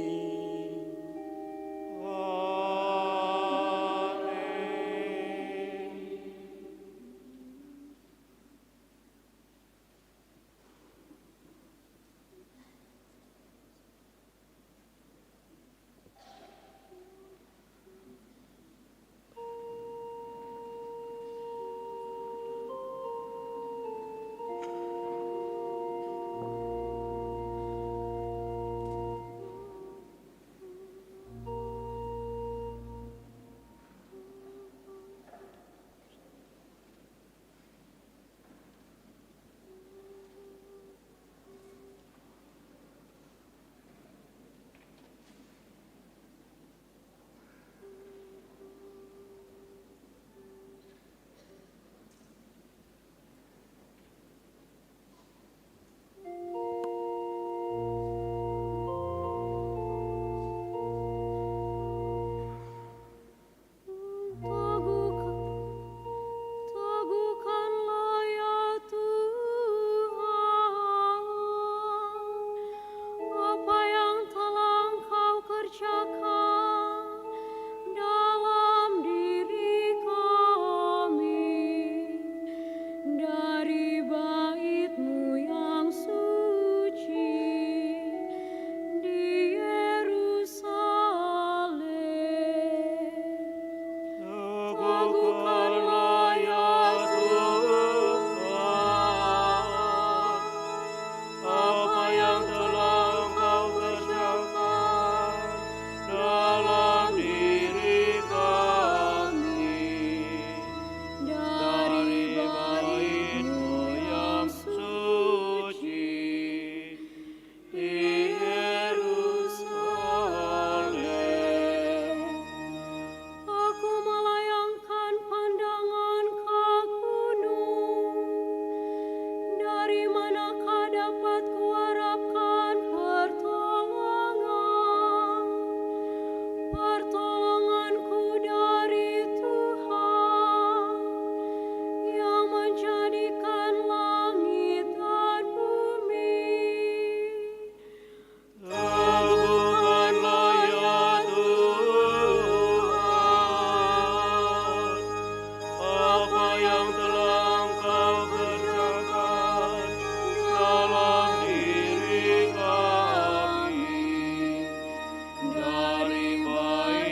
Dari baik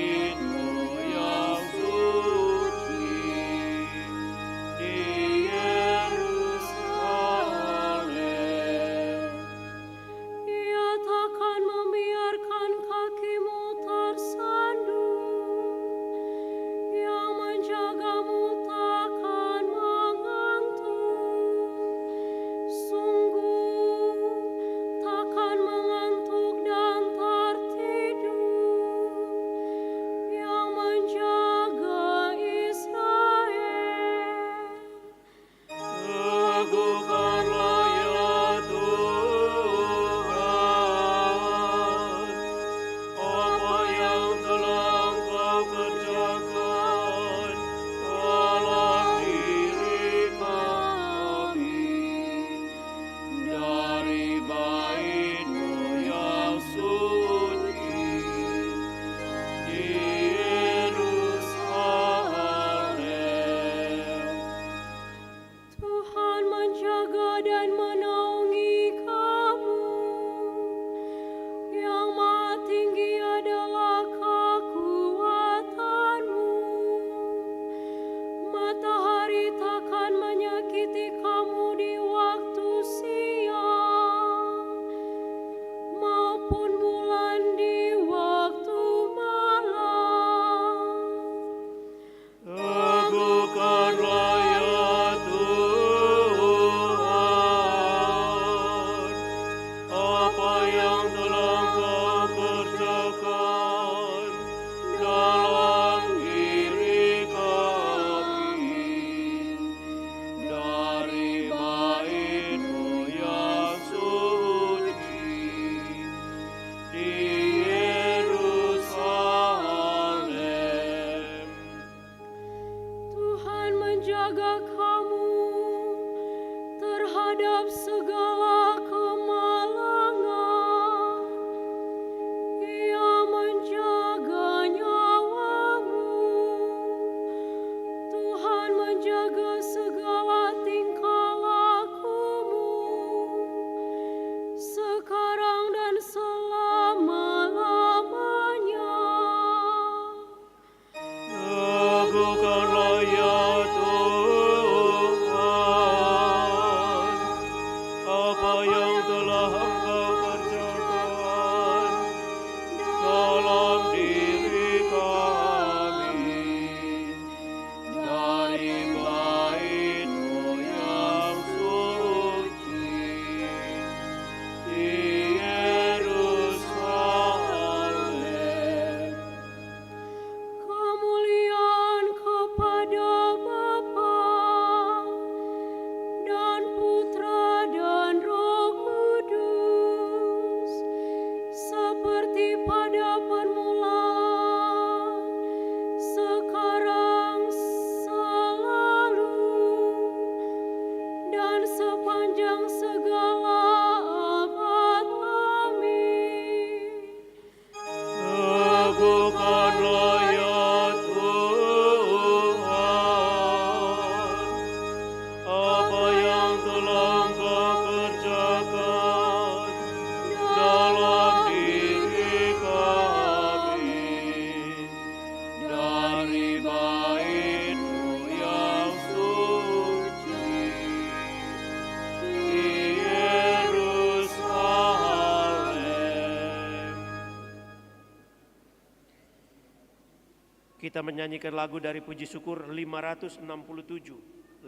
Kita menyanyikan lagu dari Puji Syukur 567.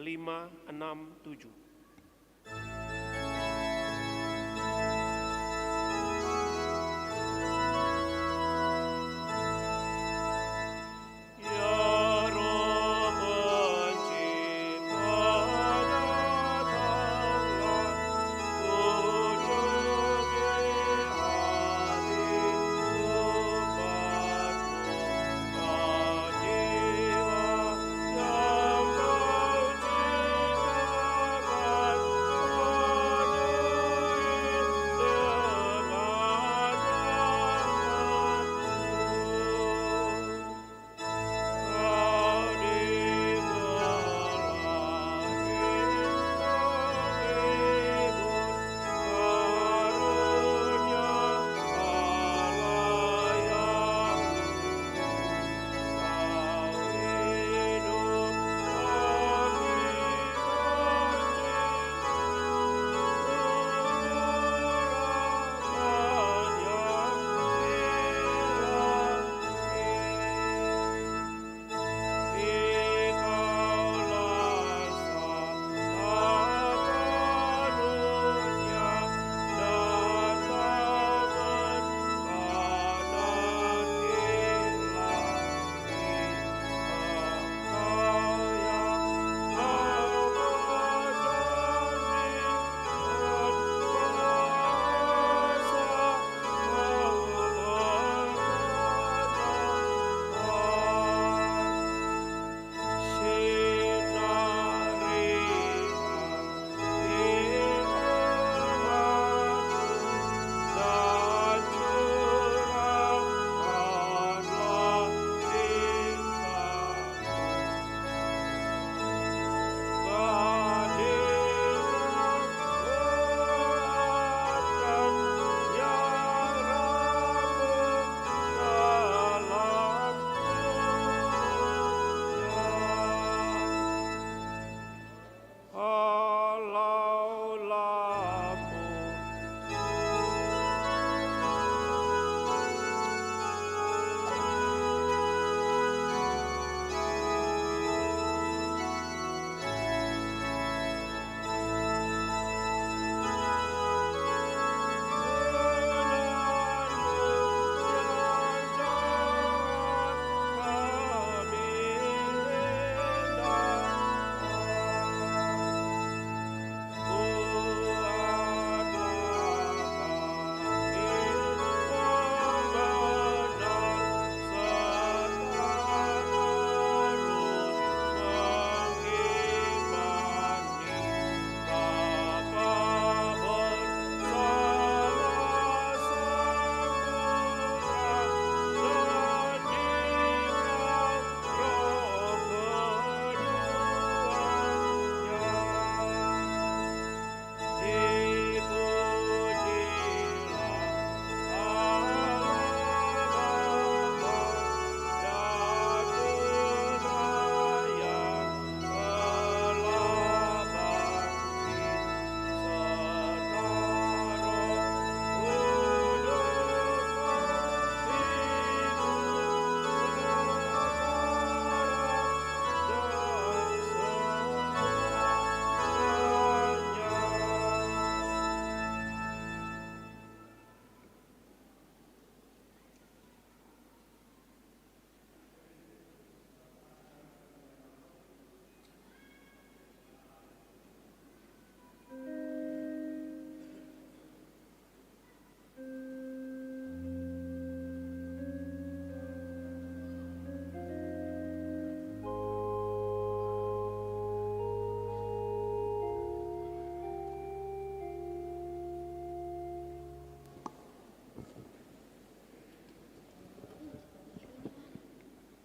567.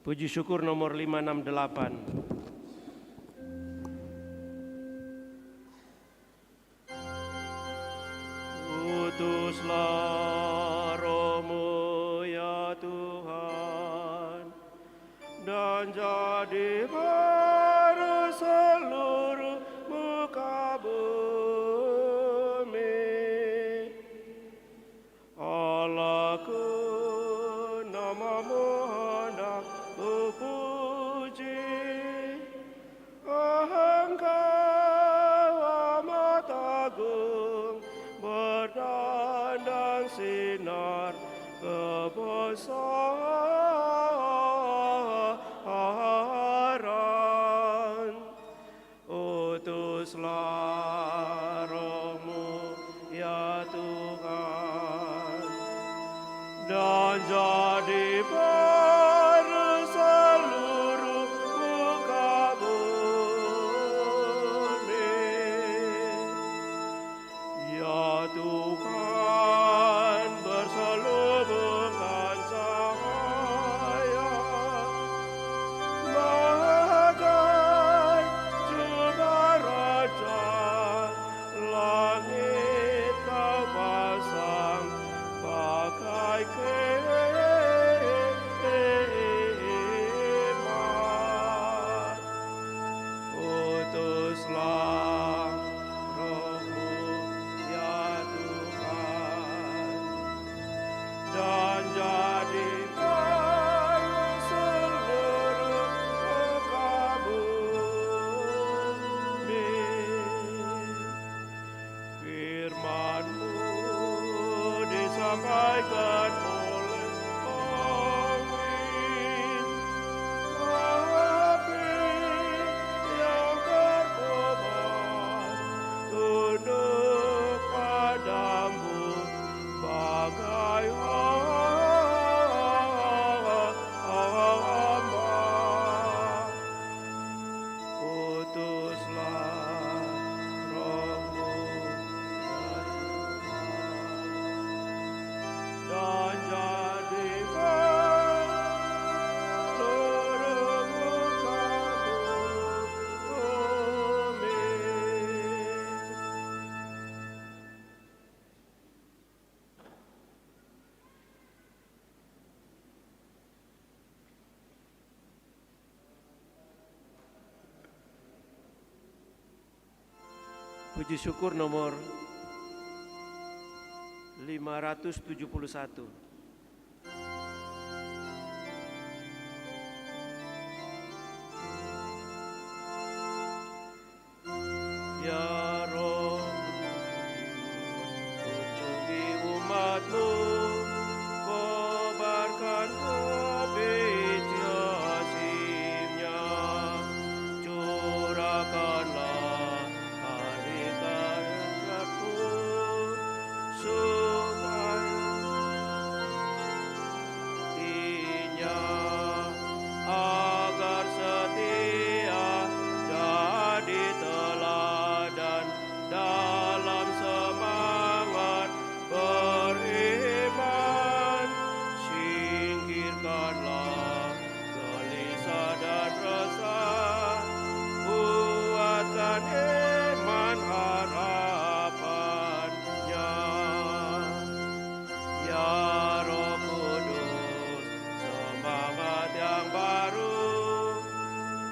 Puji Syukur nomor 568. Utuslah Roh-Mu ya Tuhan, dan jadi baru seluruh muka bumi. Allahku, nama-Mu hendak Puji syukur nomor 571. Ya Roh, kunjungi umat-Mu, kobarkan habis kasih-Nya, curahkanlah karya-karya-Mu, supaya Dia agar setia jadi teladan dalam semangat beriman. Singkirkanlah gelisah dan resah, kuatkan iman harapannya. Ya Roh Kudus, semangat yang baru,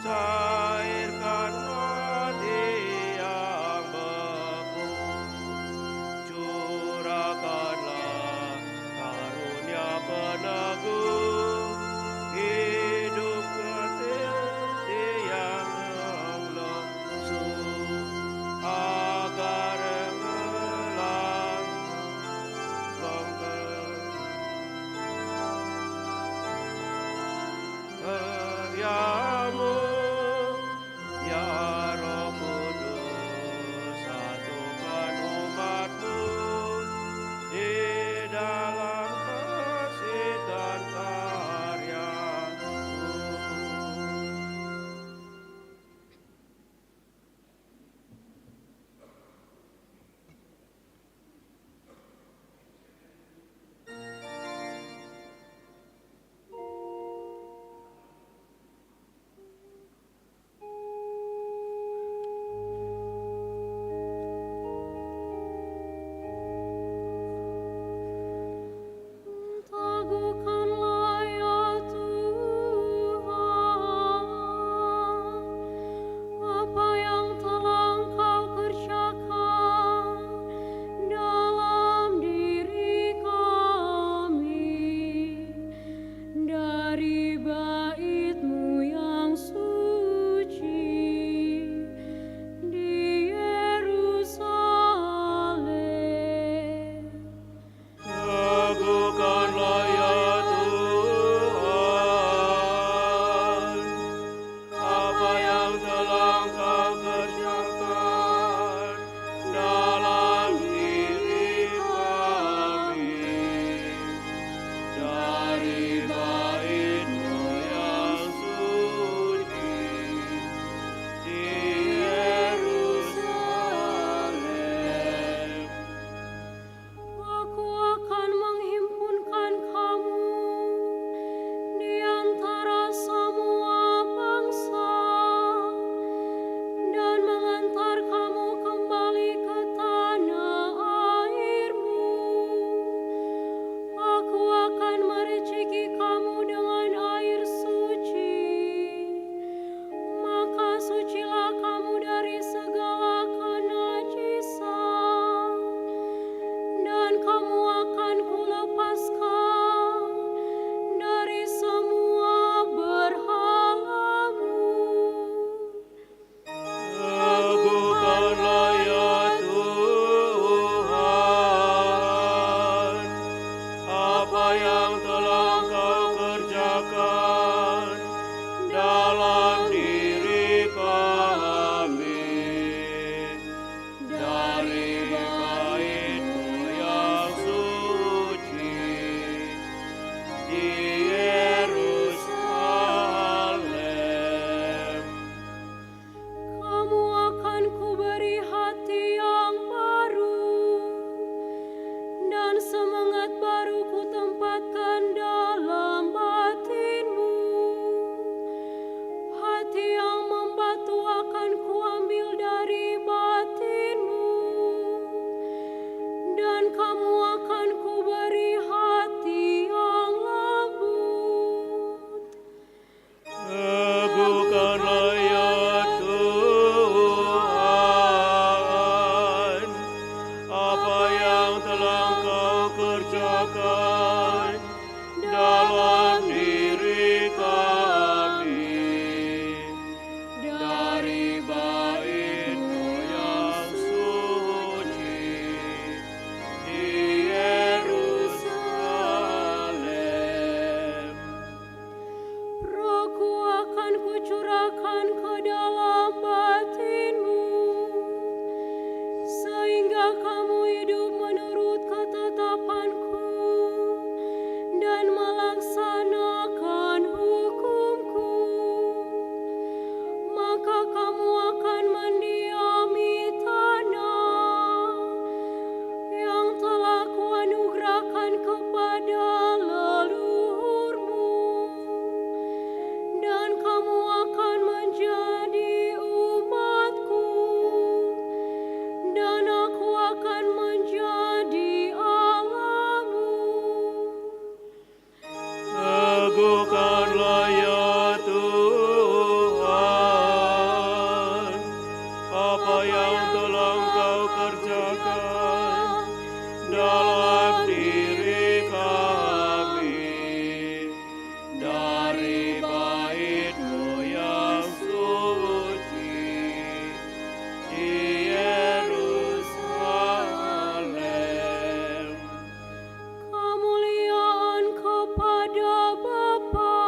cairkan hati yang beku, curahkanlah karunia peneguh, hidup tiang yang lesu, agar remelang karya-Mu. Ya Roh Kudus, satukan umat-Mu di dalam kasih dan karya-Mu. Teguhkanlah ya Tuhan apa yang telah Engkau kerjakan dalam diri kami dari bait-Mu yang suci di Yerusalem. Teguhkanlah ya Tuhan apa yang telah Engkau kerjakan dalam diri kami dari bait-Mu Lakukanlah ya Tuhan apa yang telah Engkau kerjakan dalam diri kami dari bait-Mu yang suci di Yerusalem. Kemuliaan kepada Bapa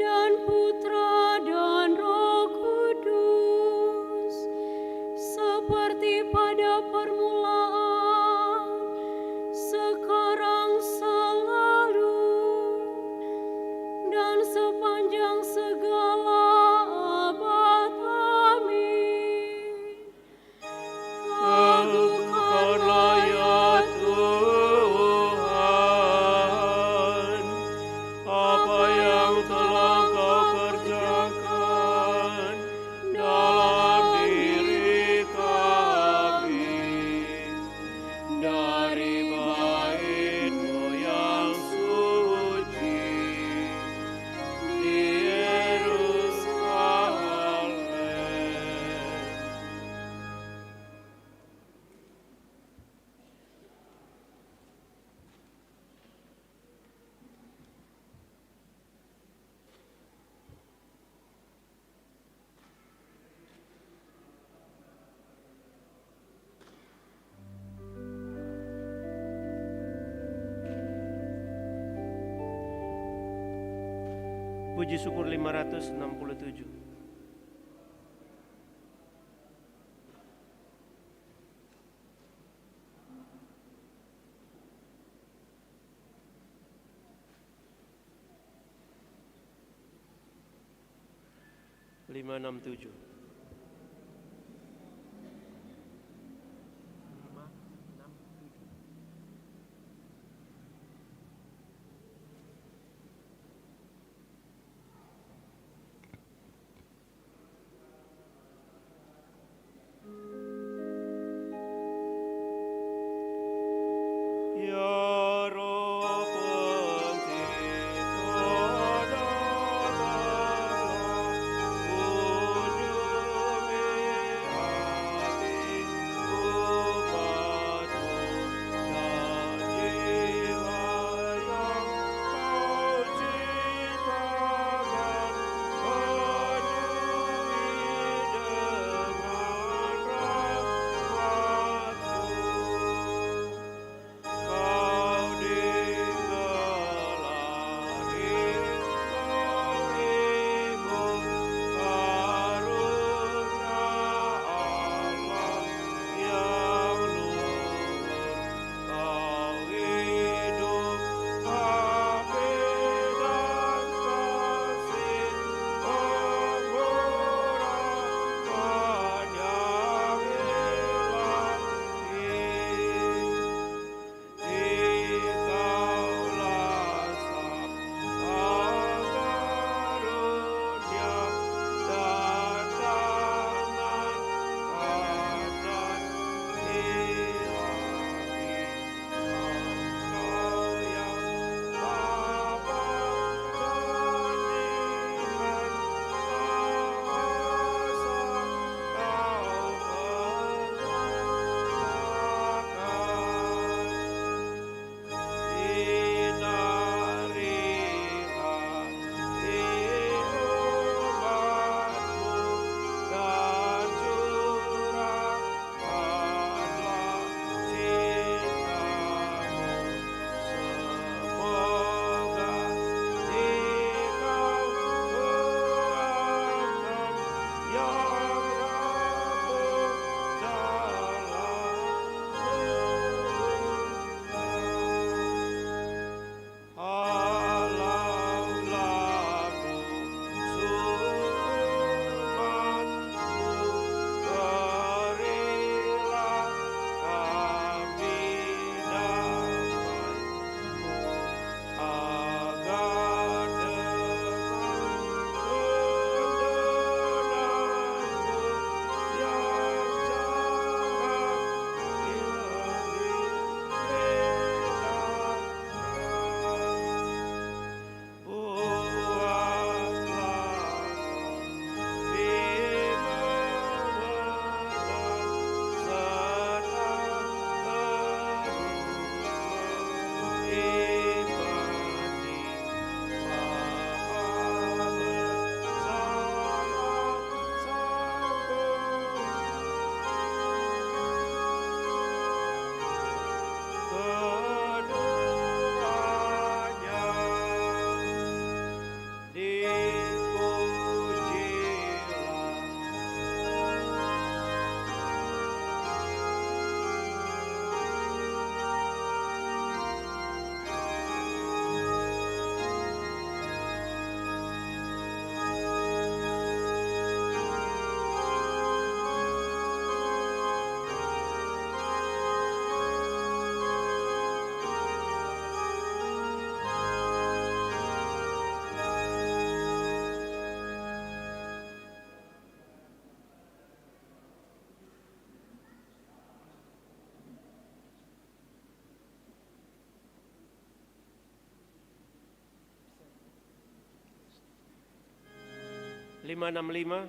dan Putra dan Roh Kudus, seperti pada permulaan, sekarang, selalu, dan sepanjang segala abad. Amin. Lakukanlah ya Tuhan apa yang telah Engkau kerjakan dalam diri kami dari bait-Mu yang suci di Yerusalem. Puji syukur 567. Lima enam tujuh. Ya Roh pencipta dan Allah, wujud 565.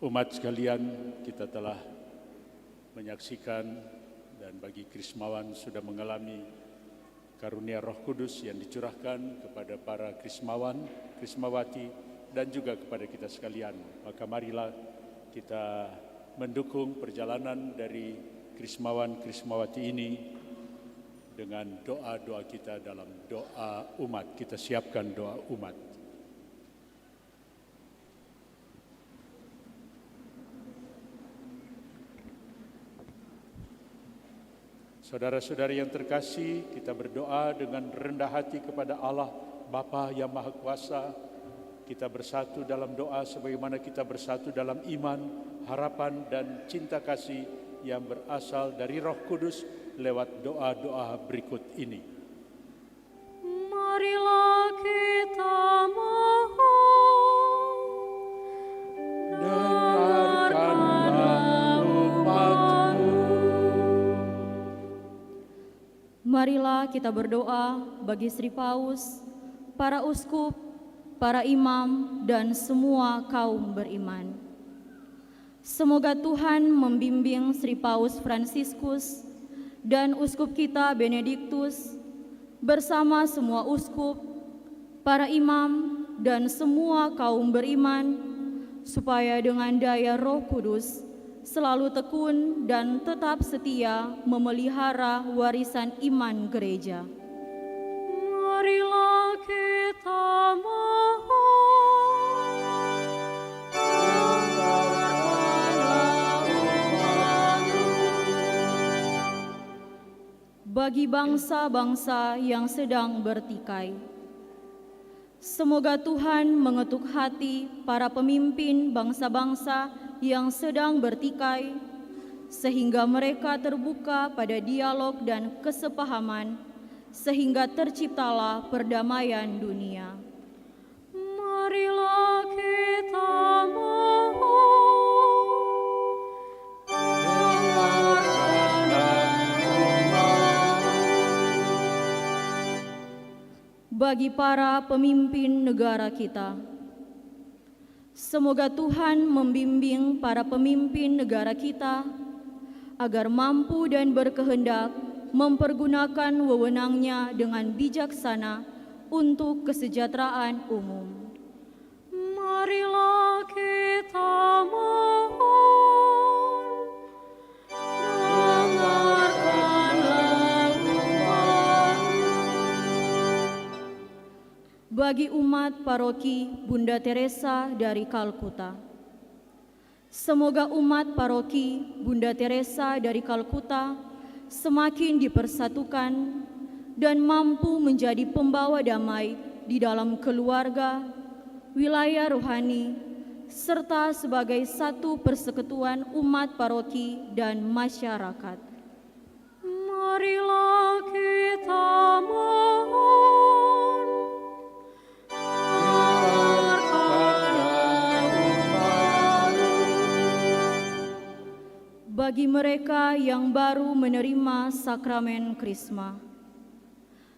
Umat sekalian, kita telah menyaksikan dan bagi Krismawan sudah mengalami karunia Roh Kudus yang dicurahkan kepada para Krismawan, Krismawati, dan juga kepada kita sekalian. Maka marilah kita mendukung perjalanan dari Krismawan, Krismawati ini dengan doa-doa kita dalam doa umat. Kita siapkan doa umat. Saudara-saudari yang terkasih, kita berdoa dengan rendah hati kepada Allah Bapa yang Maha Kuasa. Kita bersatu dalam doa sebagaimana kita bersatu dalam iman, harapan, dan cinta kasih yang berasal dari Roh Kudus lewat doa-doa berikut ini. Marilah kita mohon. Dengarkanlah umat-Mu. Marilah kita berdoa bagi Sri Paus, para uskup, para imam, dan semua kaum beriman. Semoga Tuhan membimbing Sri Paus Fransiskus dan uskup kita Benediktus bersama semua uskup, para imam, dan semua kaum beriman, supaya dengan daya Roh Kudus selalu tekun dan tetap setia memelihara warisan iman gereja. Marilah kita mohon. Bagi bangsa-bangsa yang sedang bertikai, semoga Tuhan mengetuk hati para pemimpin bangsa-bangsa yang sedang bertikai, sehingga mereka terbuka pada dialog dan kesepahaman, sehingga terciptalah perdamaian dunia. Marilah kita mohon. Bagi para pemimpin negara kita, semoga Tuhan membimbing para pemimpin negara kita agar mampu dan berkehendak mempergunakan wewenangnya dengan bijaksana untuk kesejahteraan umum. Marilah kita mohon. Bagi umat paroki Bunda Teresa dari Kalkuta, semoga umat paroki Bunda Teresa dari Kalkuta semakin dipersatukan dan mampu menjadi pembawa damai di dalam keluarga, wilayah rohani, serta sebagai satu persekutuan umat paroki dan masyarakat. Marilah kita mohon. Bagi mereka yang baru menerima sakramen Krisma,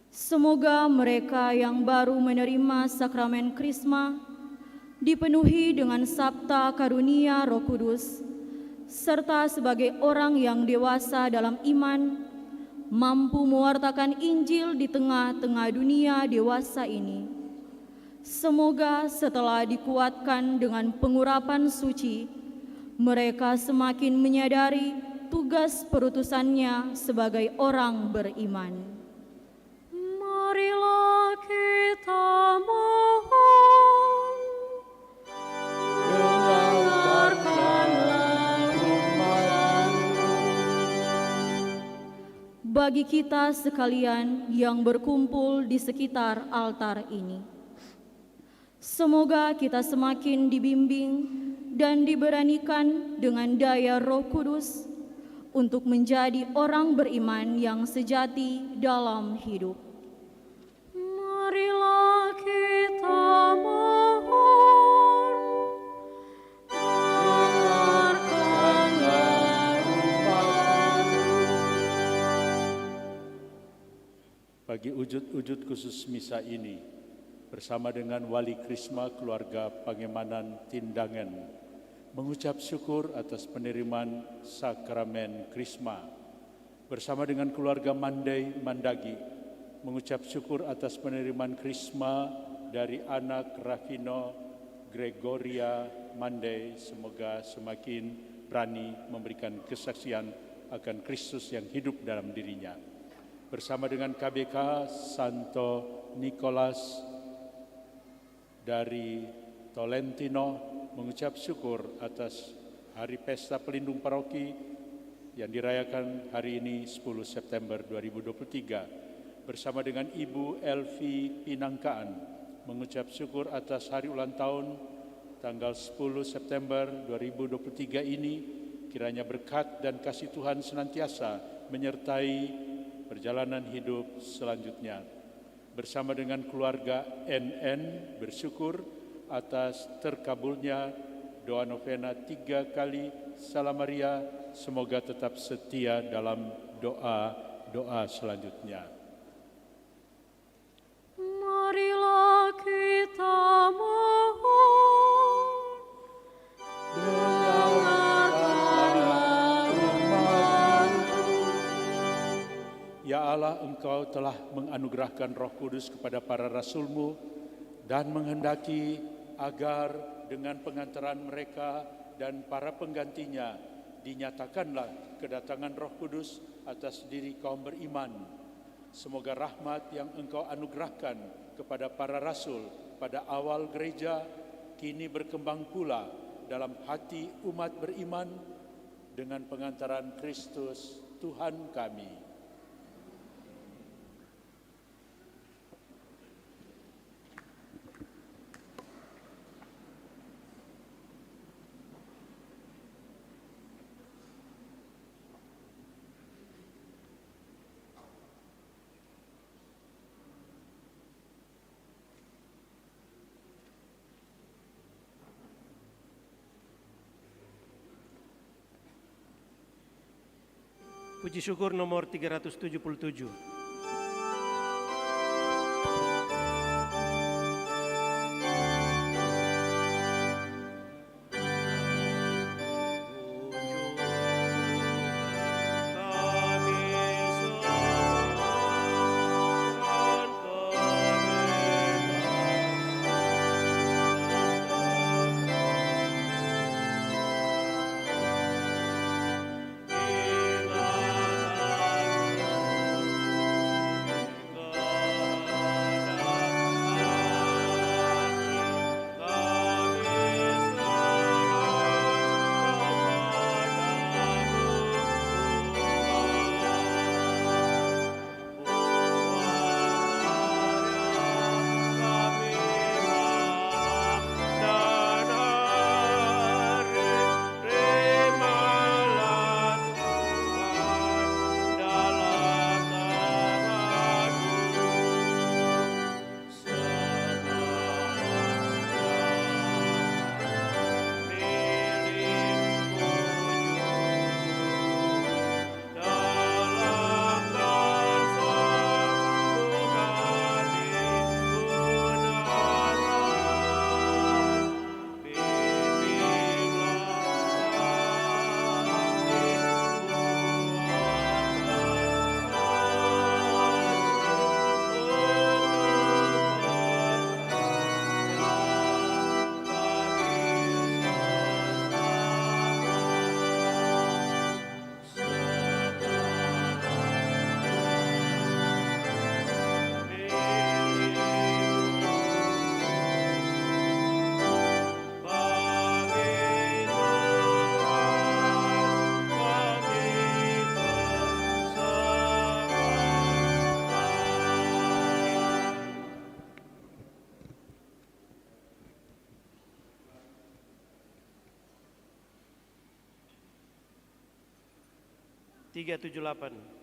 semoga mereka yang baru menerima sakramen Krisma dipenuhi dengan sabta karunia Roh Kudus, serta sebagai orang yang dewasa dalam iman, mampu mewartakan Injil di tengah-tengah dunia dewasa ini. Semoga setelah dikuatkan dengan pengurapan suci, mereka semakin menyadari tugas perutusannya sebagai orang beriman. Marilah kita mohon. Dengarkanlah umat-Mu. Bagi kita sekalian yang berkumpul di sekitar altar ini, semoga kita semakin dibimbing dan diberanikan dengan daya Roh Kudus untuk menjadi orang beriman yang sejati dalam hidup. Marilah kita mohon. Dengarkanlah umat-Mu. Bagi wujud-wujud khusus misa ini, bersama dengan Wali Krisma Keluarga Pangemanan Tindangan, mengucap syukur atas penerimaan sakramen Krisma. Bersama dengan keluarga Mandagi, mengucap syukur atas penerimaan Krisma dari anak Rafino Gregoria Mandai. Semoga semakin berani memberikan kesaksian akan Kristus yang hidup dalam dirinya. Bersama dengan KBK Santo Nicholas dari Tolentino, mengucap syukur atas Hari Pesta Pelindung Paroki yang dirayakan hari ini 10 September 2023. Bersama dengan Ibu Elvi Pinangkaan, mengucap syukur atas hari ulang tahun tanggal 10 September 2023 ini. Kiranya berkat dan kasih Tuhan senantiasa menyertai perjalanan hidup selanjutnya. Bersama dengan keluarga NN, bersyukur atas terkabulnya doa novena 3 kali Salam Maria. Semoga tetap setia dalam doa-doa selanjutnya. Marilah kita mohon, dengarkanlah umat-Mu. Ya Allah, Engkau telah menganugerahkan Roh Kudus kepada para rasul-Mu dan menghendaki agar dengan pengantaran mereka dan para penggantinya dinyatakanlah kedatangan Roh Kudus atas diri kaum beriman. Semoga rahmat yang Engkau anugerahkan kepada para rasul pada awal gereja kini berkembang pula dalam hati umat beriman dengan pengantaran Kristus Tuhan kami. Puji syukur nomor 377. Tiga 378.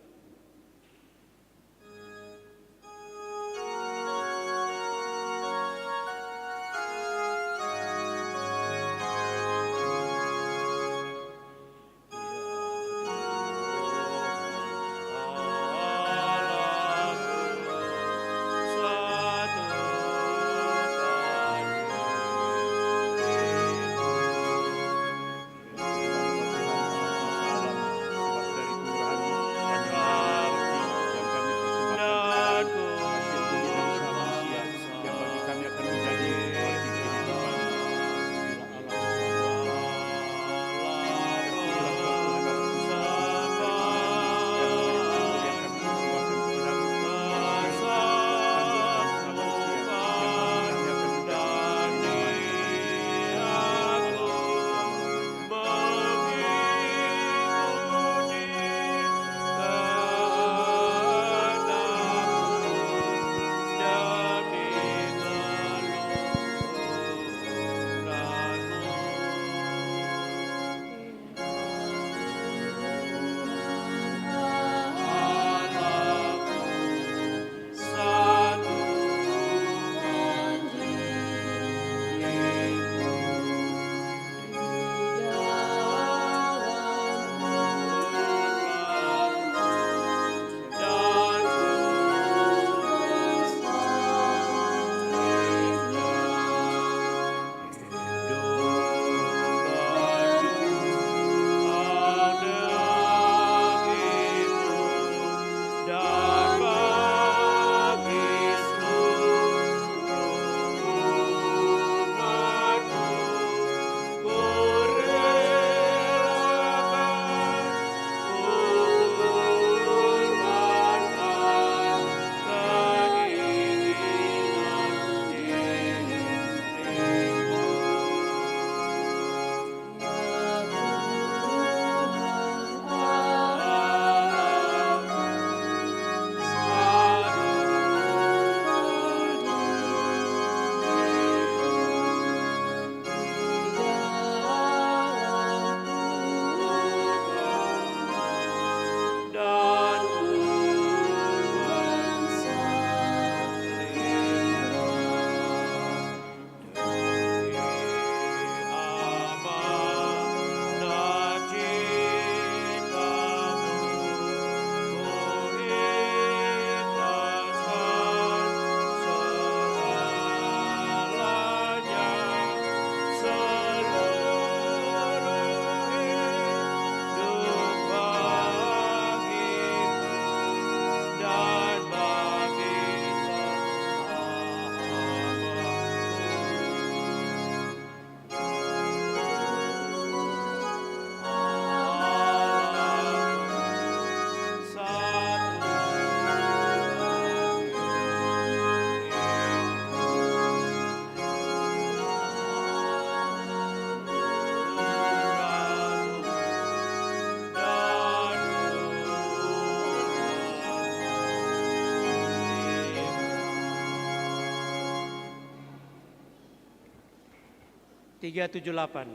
378,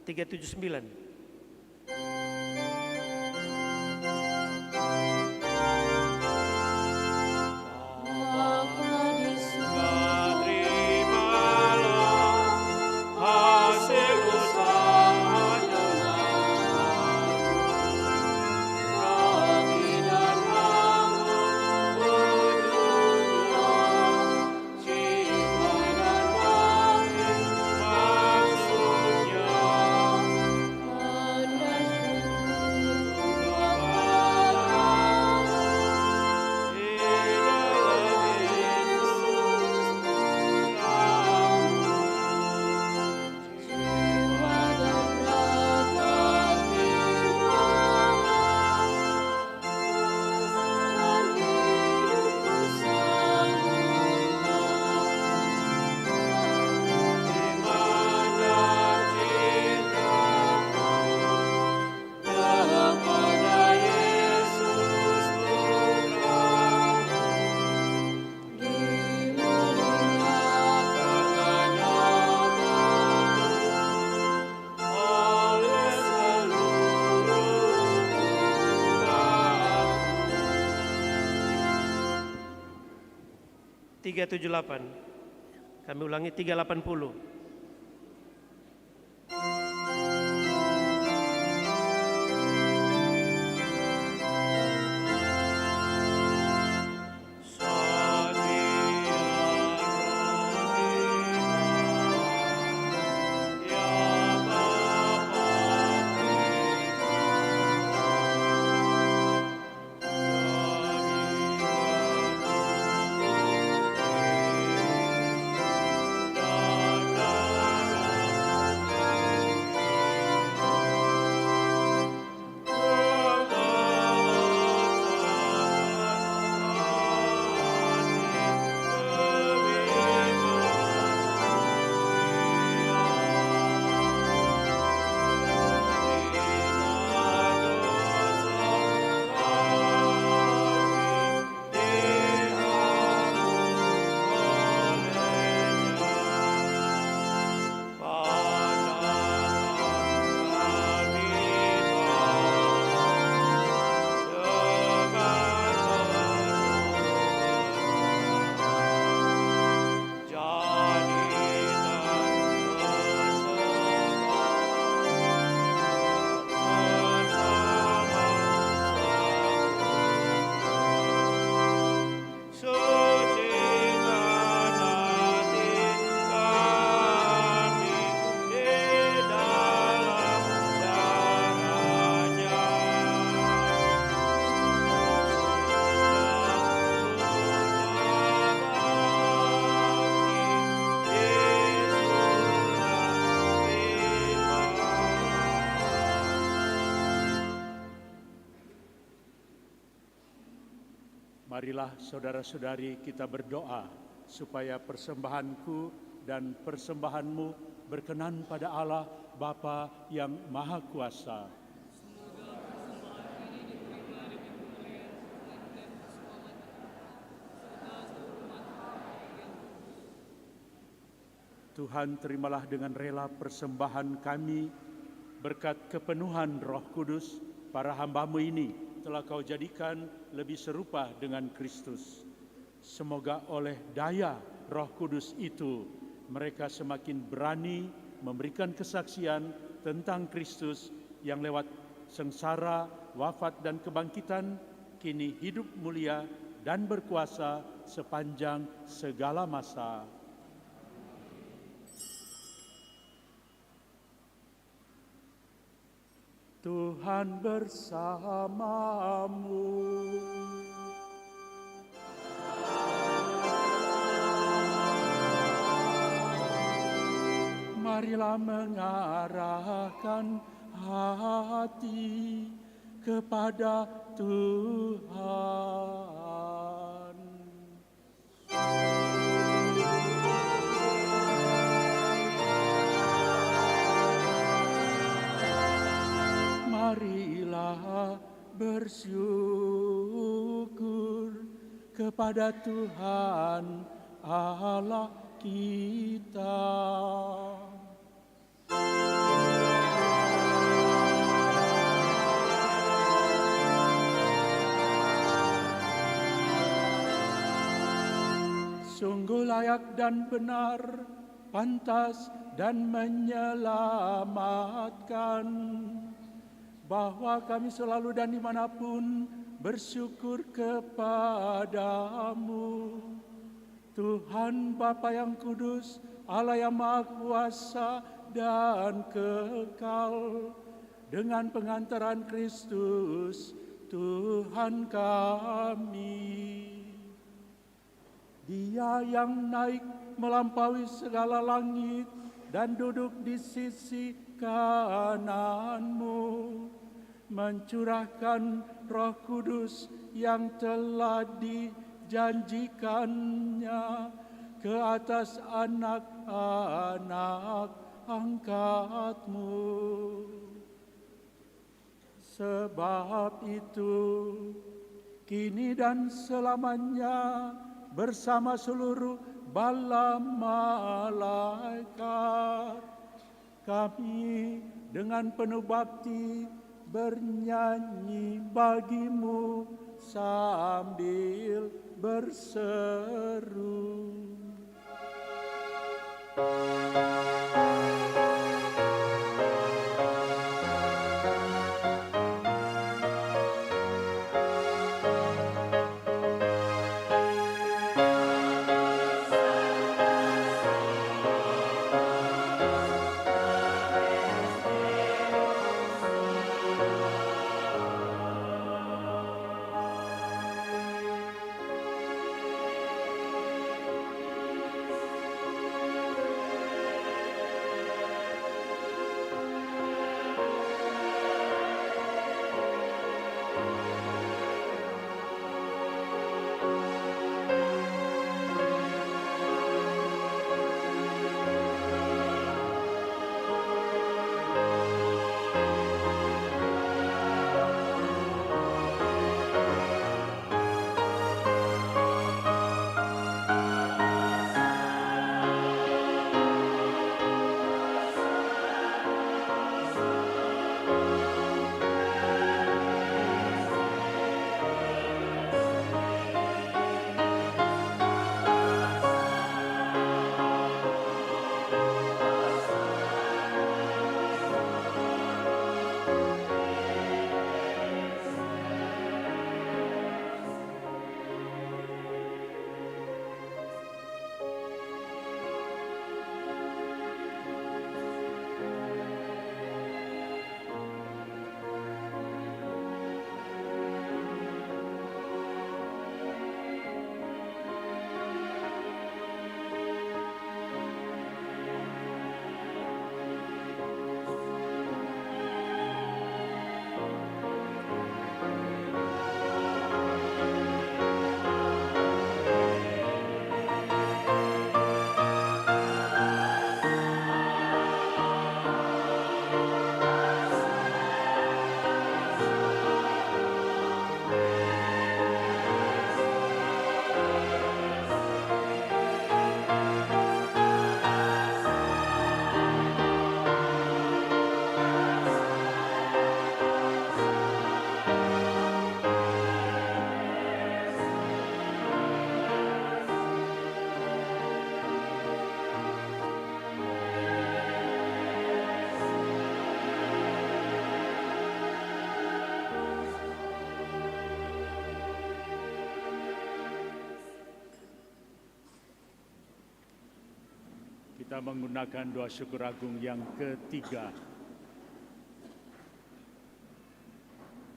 379. Tiga 378. Kami ulangi 380. Marilah saudara-saudari kita berdoa supaya persembahanku dan persembahanmu berkenan pada Allah Bapa yang Maha Kuasa. Tuhan, terimalah dengan rela persembahan kami berkat kepenuhan Roh Kudus. Para hamba-Mu ini telah Kau jadikan lebih serupa dengan Kristus. Semoga oleh daya Roh Kudus itu mereka semakin berani memberikan kesaksian tentang Kristus yang lewat sengsara, wafat dan kebangkitan kini hidup mulia dan berkuasa sepanjang segala masa. Tuhan bersamamu. Marilah mengarahkan hati kepada Tuhan. Marilah bersyukur kepada Tuhan Allah kita. sungguh layak dan benar, pantas dan menyelamatkan, bahwa kami selalu dan dimanapun bersyukur kepadamu, Tuhan Bapa yang kudus, Allah yang Maha Kuasa dan kekal, dengan pengantaran Kristus Tuhan kami. Dia yang naik melampaui segala langit dan duduk di sisi kananmu, mencurahkan Roh Kudus yang telah dijanjikannya ke atas anak-anak angkatmu. Sebab itu, kini dan selamanya bersama seluruh bala malaikat, kami dengan penuh bakti bernyanyi bagimu sambil berseru. Kita menggunakan doa syukur agung yang ketiga.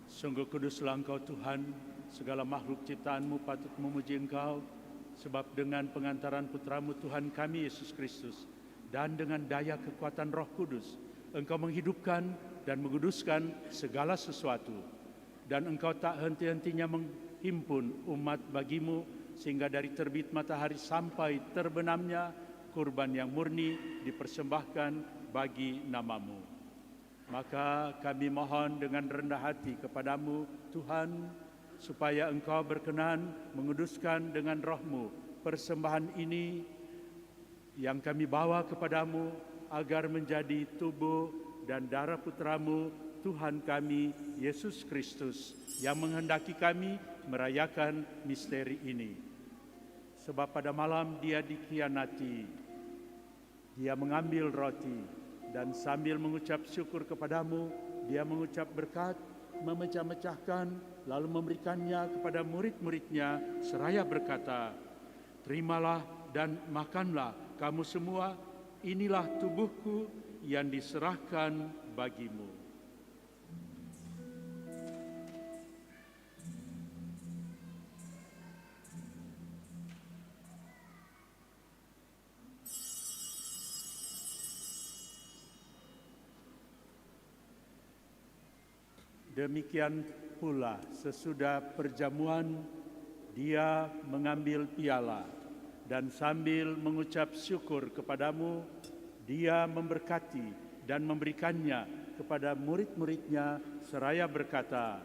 Sungguh kuduslah Engkau Tuhan, segala makhluk ciptaanmu patut memuji Engkau, sebab dengan pengantaran Putramu Tuhan kami Yesus Kristus, dan dengan daya kekuatan Roh Kudus, Engkau menghidupkan dan menguduskan segala sesuatu. Dan Engkau tak henti-hentinya menghimpun umat bagimu, sehingga dari terbit matahari sampai terbenamnya, kurban yang murni dipersembahkan bagi namamu. Maka kami mohon dengan rendah hati kepadamu, Tuhan, supaya Engkau berkenan menguduskan dengan Roh-Mu persembahan ini yang kami bawa kepadamu, agar menjadi tubuh dan darah Putramu, Tuhan kami, Yesus Kristus, yang menghendaki kami merayakan misteri ini. sebab pada malam dia dikhianati. Dia mengambil roti dan sambil mengucap syukur kepadamu, dia mengucap berkat, memecah-mecahkan, lalu memberikannya kepada murid-muridnya seraya berkata, "Terimalah dan makanlah kamu semua, inilah tubuhku yang diserahkan bagimu." Demikian pula sesudah perjamuan, dia mengambil piala dan sambil mengucap syukur kepadamu, dia memberkati dan memberikannya kepada murid-muridnya seraya berkata,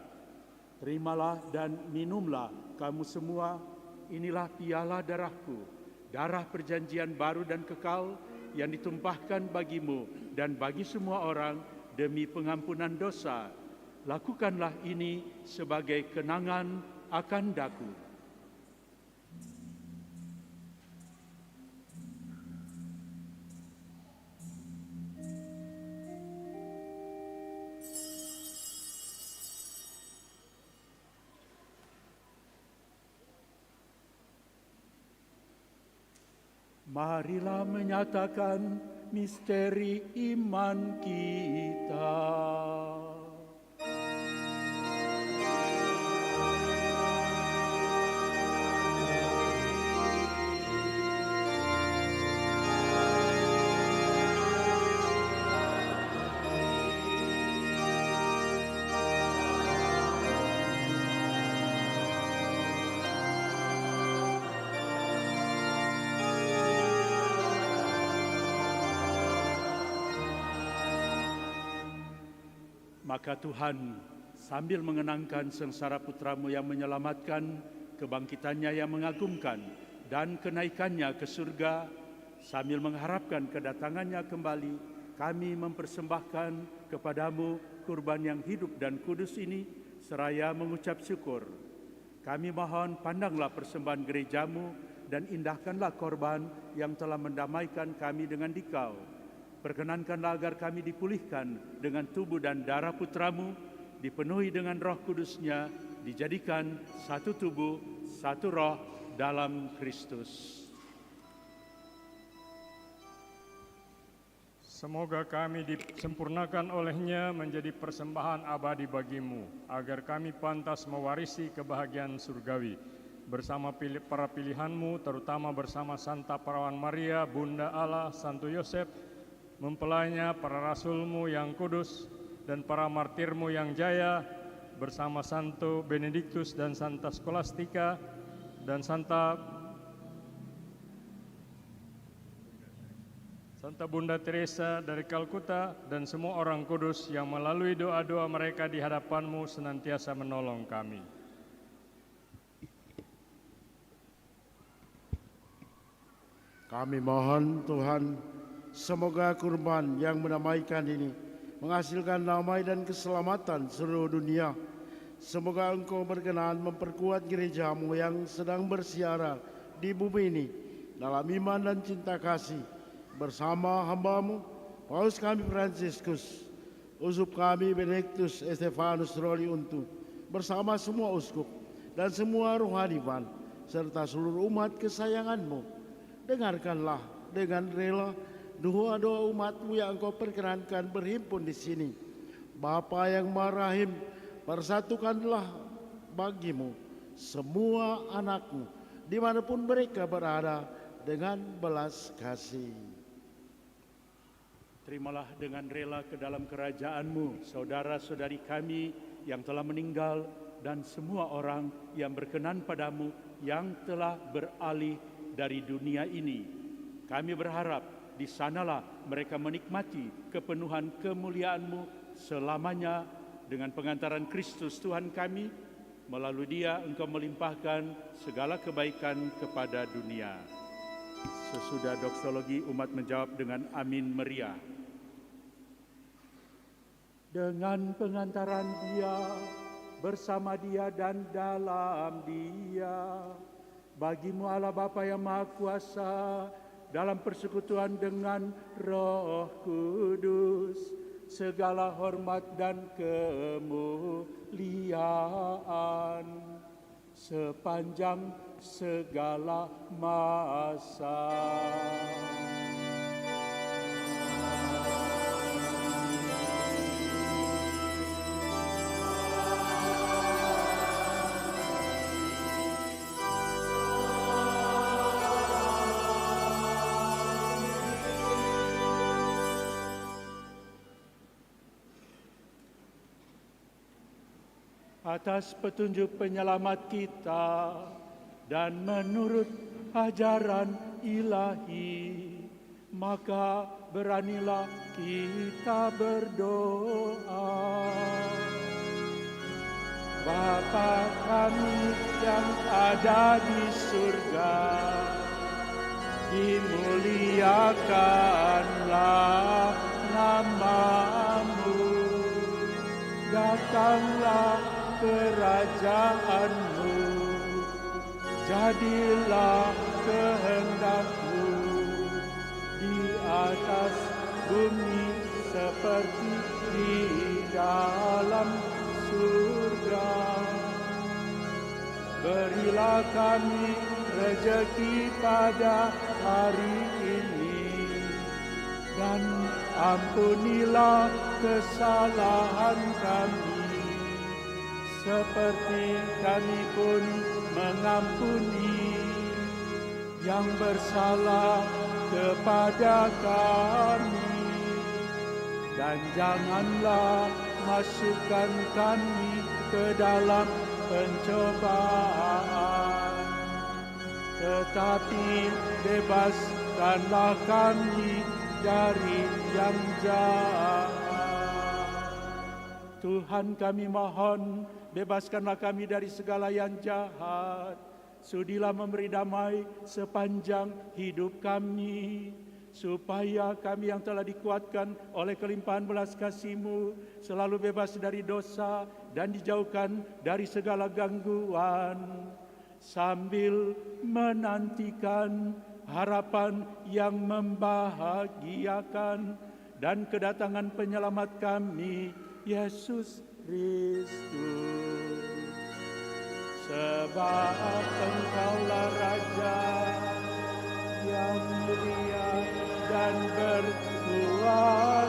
"Terimalah dan minumlah kamu semua, inilah piala darahku, darah perjanjian baru dan kekal yang ditumpahkan bagimu dan bagi semua orang demi pengampunan dosa. Lakukanlah ini sebagai kenangan akan daku." Marilah menyatakan misteri iman kita. Maka Tuhan sambil mengenangkan sengsara putramu yang menyelamatkan, kebangkitannya yang mengagumkan, dan kenaikannya ke surga, sambil mengharapkan kedatangannya kembali, kami mempersembahkan kepadamu kurban yang hidup dan kudus ini, seraya mengucap syukur. Kami mohon pandanglah persembahan gerejamu dan indahkanlah korban yang telah mendamaikan kami dengan dikau. Perkenankanlah agar kami dipulihkan dengan tubuh dan darah putramu, dipenuhi dengan roh kudusnya, dijadikan satu tubuh, satu roh dalam Kristus. Semoga kami disempurnakan olehnya menjadi persembahan abadi bagimu, agar kami pantas mewarisi kebahagiaan surgawi. Bersama para pilihanmu, terutama bersama Santa Perawan Maria, Bunda Allah, Santo Yosef, mempelainya, para rasulmu yang kudus, dan para martirmu yang jaya, bersama Santo Benediktus dan Santa Skolastika, dan Santa Bunda Teresa dari Kalkuta, dan semua orang kudus yang melalui doa-doa mereka di hadapanmu senantiasa menolong kami. Kami mohon Tuhan, semoga kurban yang mendamaikan ini menghasilkan damai dan keselamatan seluruh dunia. Semoga Engkau berkenan memperkuat gerejamu yang sedang bersiara di bumi ini dalam iman dan cinta kasih. Bersama hamba-Mu, Paus kami Fransiskus, uskup kami Benediktus Estefanus Roli Untu, bersama semua uskup dan semua rohaniwan, serta seluruh umat kesayangan-Mu. Dengarkanlah dengan rela doa-doa umat-Mu yang Engkau perkenankan berhimpun di sini. Bapa yang Maha Rahim, persatukanlah bagi-Mu semua anak-Mu dimanapun mereka berada dengan belas kasih. Terimalah dengan rela ke dalam kerajaan-Mu saudara-saudari kami yang telah meninggal dan semua orang yang berkenan padamu yang telah beralih dari dunia ini. Kami berharap di sanalah mereka menikmati kepenuhan kemuliaan-Mu selamanya dengan pengantaran Kristus Tuhan kami. Melalui Dia Engkau melimpahkan segala kebaikan kepada dunia. Sesudah doksologi, umat menjawab dengan amin meriah. Dengan pengantaran Dia, bersama Dia dan dalam Dia, Bagimu Allah Bapa yang Maha Kuasa, dalam persekutuan dengan Roh Kudus, segala hormat dan kemuliaan sepanjang segala masa. Atas petunjuk penyelamat kita dan menurut ajaran ilahi, maka beranilah kita berdoa. Bapa kami yang ada di surga, dimuliakanlah nama-Mu, datanglah kerajaan-Mu, jadilah kehendak-Mu di atas bumi seperti di dalam surga. Berilah kami rejeki pada hari ini, dan ampunilah kesalahan kami, seperti kami pun mengampuni yang bersalah kepada kami. Dan janganlah masukkan kami ke dalam pencobaan, tetapi bebaskanlah kami dari yang jahat. Tuhan, kami mohon, bebaskanlah kami dari segala yang jahat. Sudilah memberi damai sepanjang hidup kami, supaya kami yang telah dikuatkan oleh kelimpahan belas kasih-Mu selalu bebas dari dosa dan dijauhkan dari segala gangguan, sambil menantikan harapan yang membahagiakan dan kedatangan penyelamat kami, Yesus Kristus. Sebab Engkaulah Raja yang mulia dan berkuasa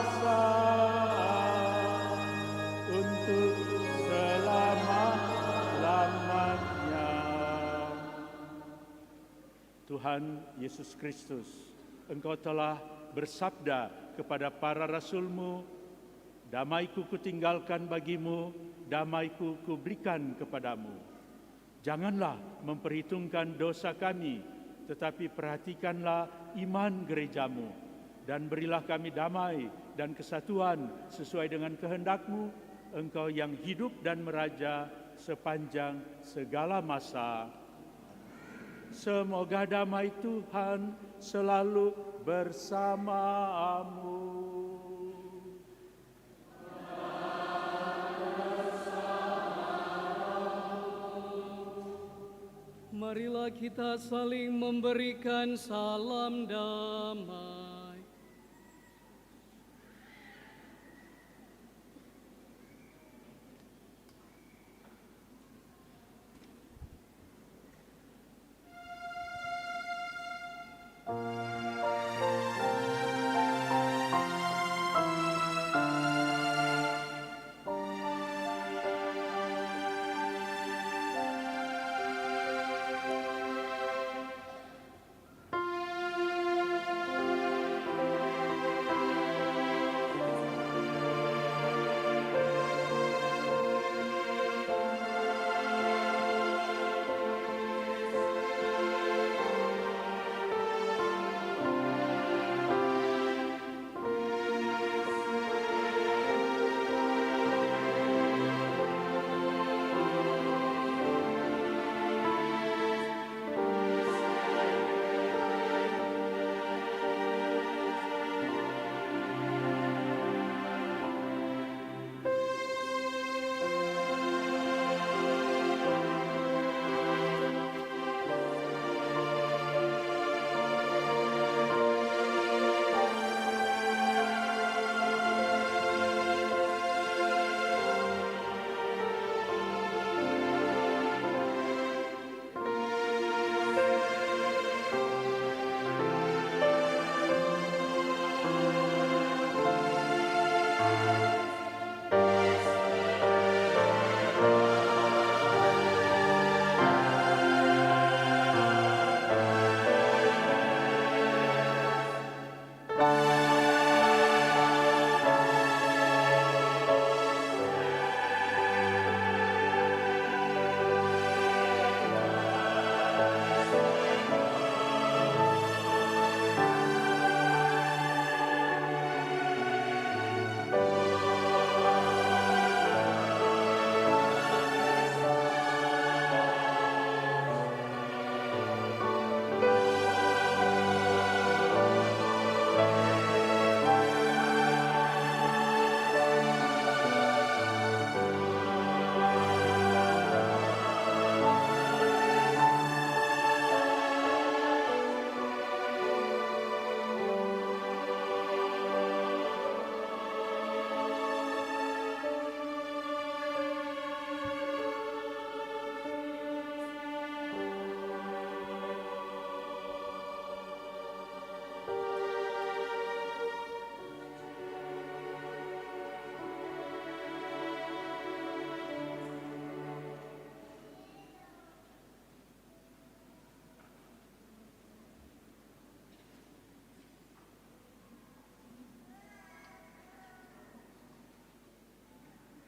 untuk selama-lamanya. Tuhan Yesus Kristus, Engkau telah bersabda kepada para rasul-Mu, damai-Ku kutinggalkan bagimu, damai-Ku kuberikan kepadamu. Janganlah memperhitungkan dosa kami, tetapi perhatikanlah iman gereja-Mu, dan berilah kami damai dan kesatuan sesuai dengan kehendak-Mu, Engkau yang hidup dan meraja sepanjang segala masa. Semoga damai Tuhan selalu bersamamu. Marilah kita saling memberikan salam damai.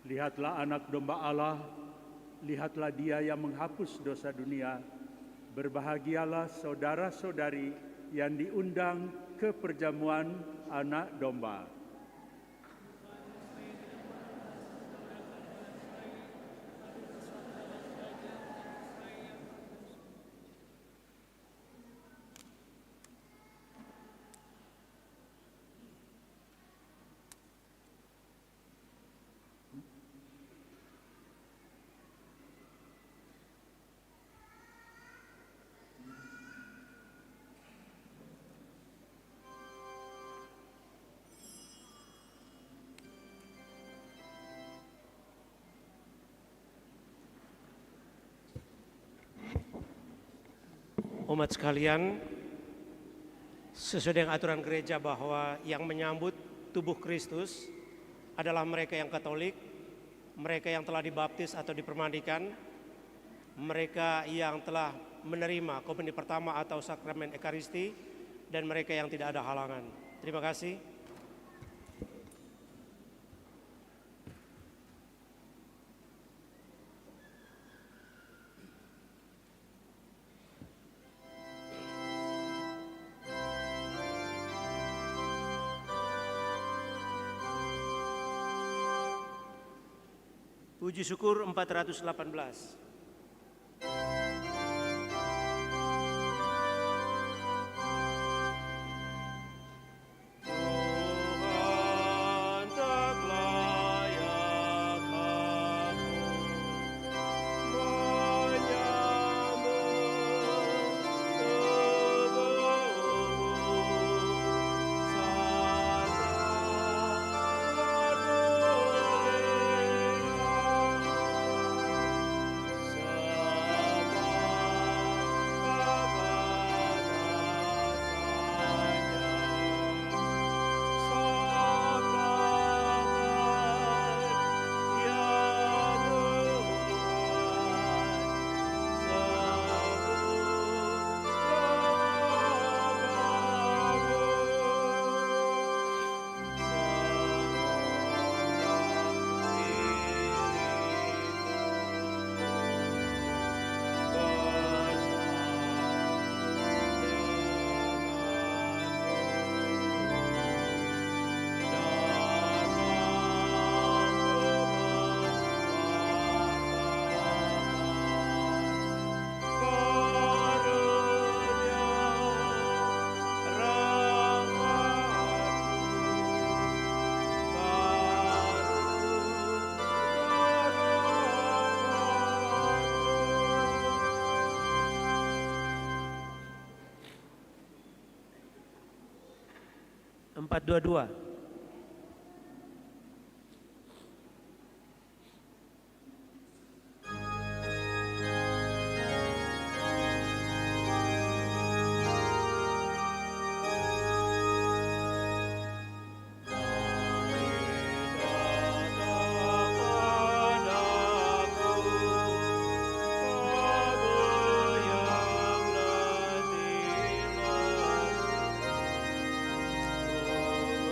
Lihatlah anak domba Allah, lihatlah Dia yang menghapus dosa dunia. Berbahagialah saudara-saudari yang diundang ke perjamuan anak domba. Umat sekalian, sesuai dengan aturan gereja bahwa yang menyambut tubuh Kristus adalah mereka yang Katolik, mereka yang telah dibaptis atau dipermandikan, mereka yang telah menerima komuni pertama atau sakramen Ekaristi, dan mereka yang tidak ada halangan. Terima kasih. Puji syukur 418. Empat dua.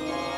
Oh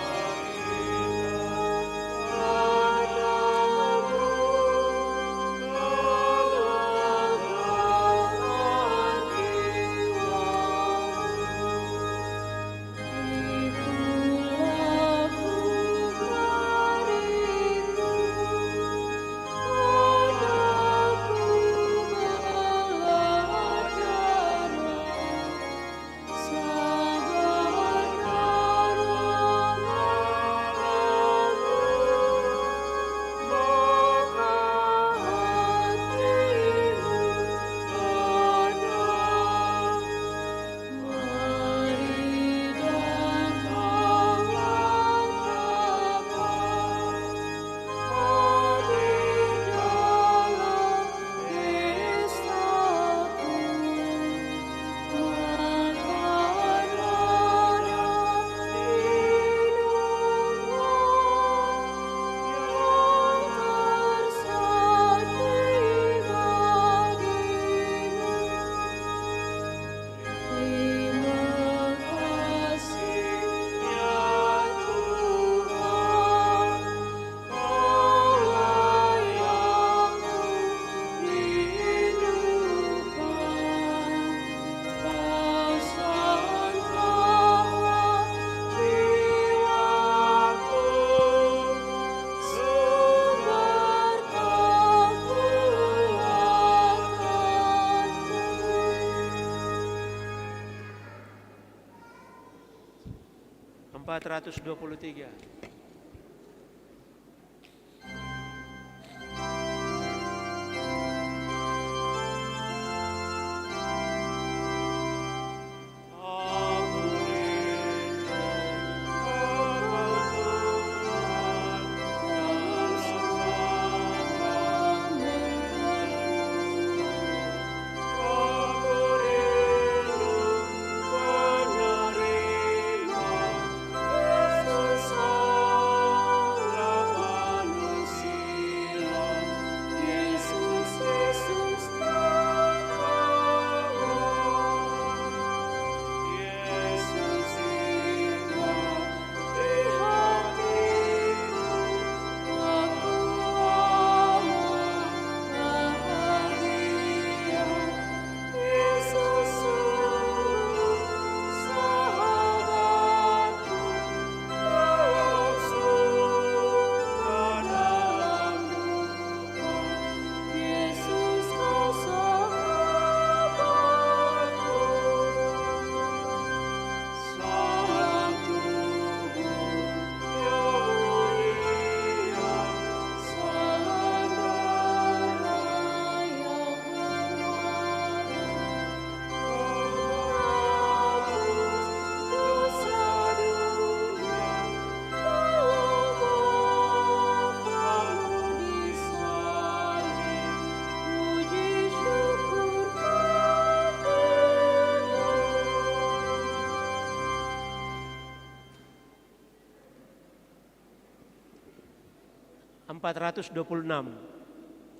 423.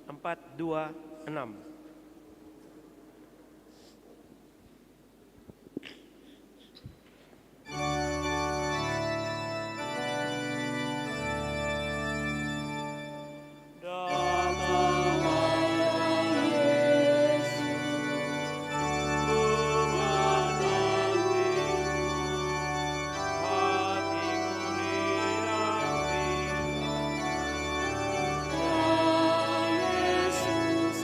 Empat 426. Yesus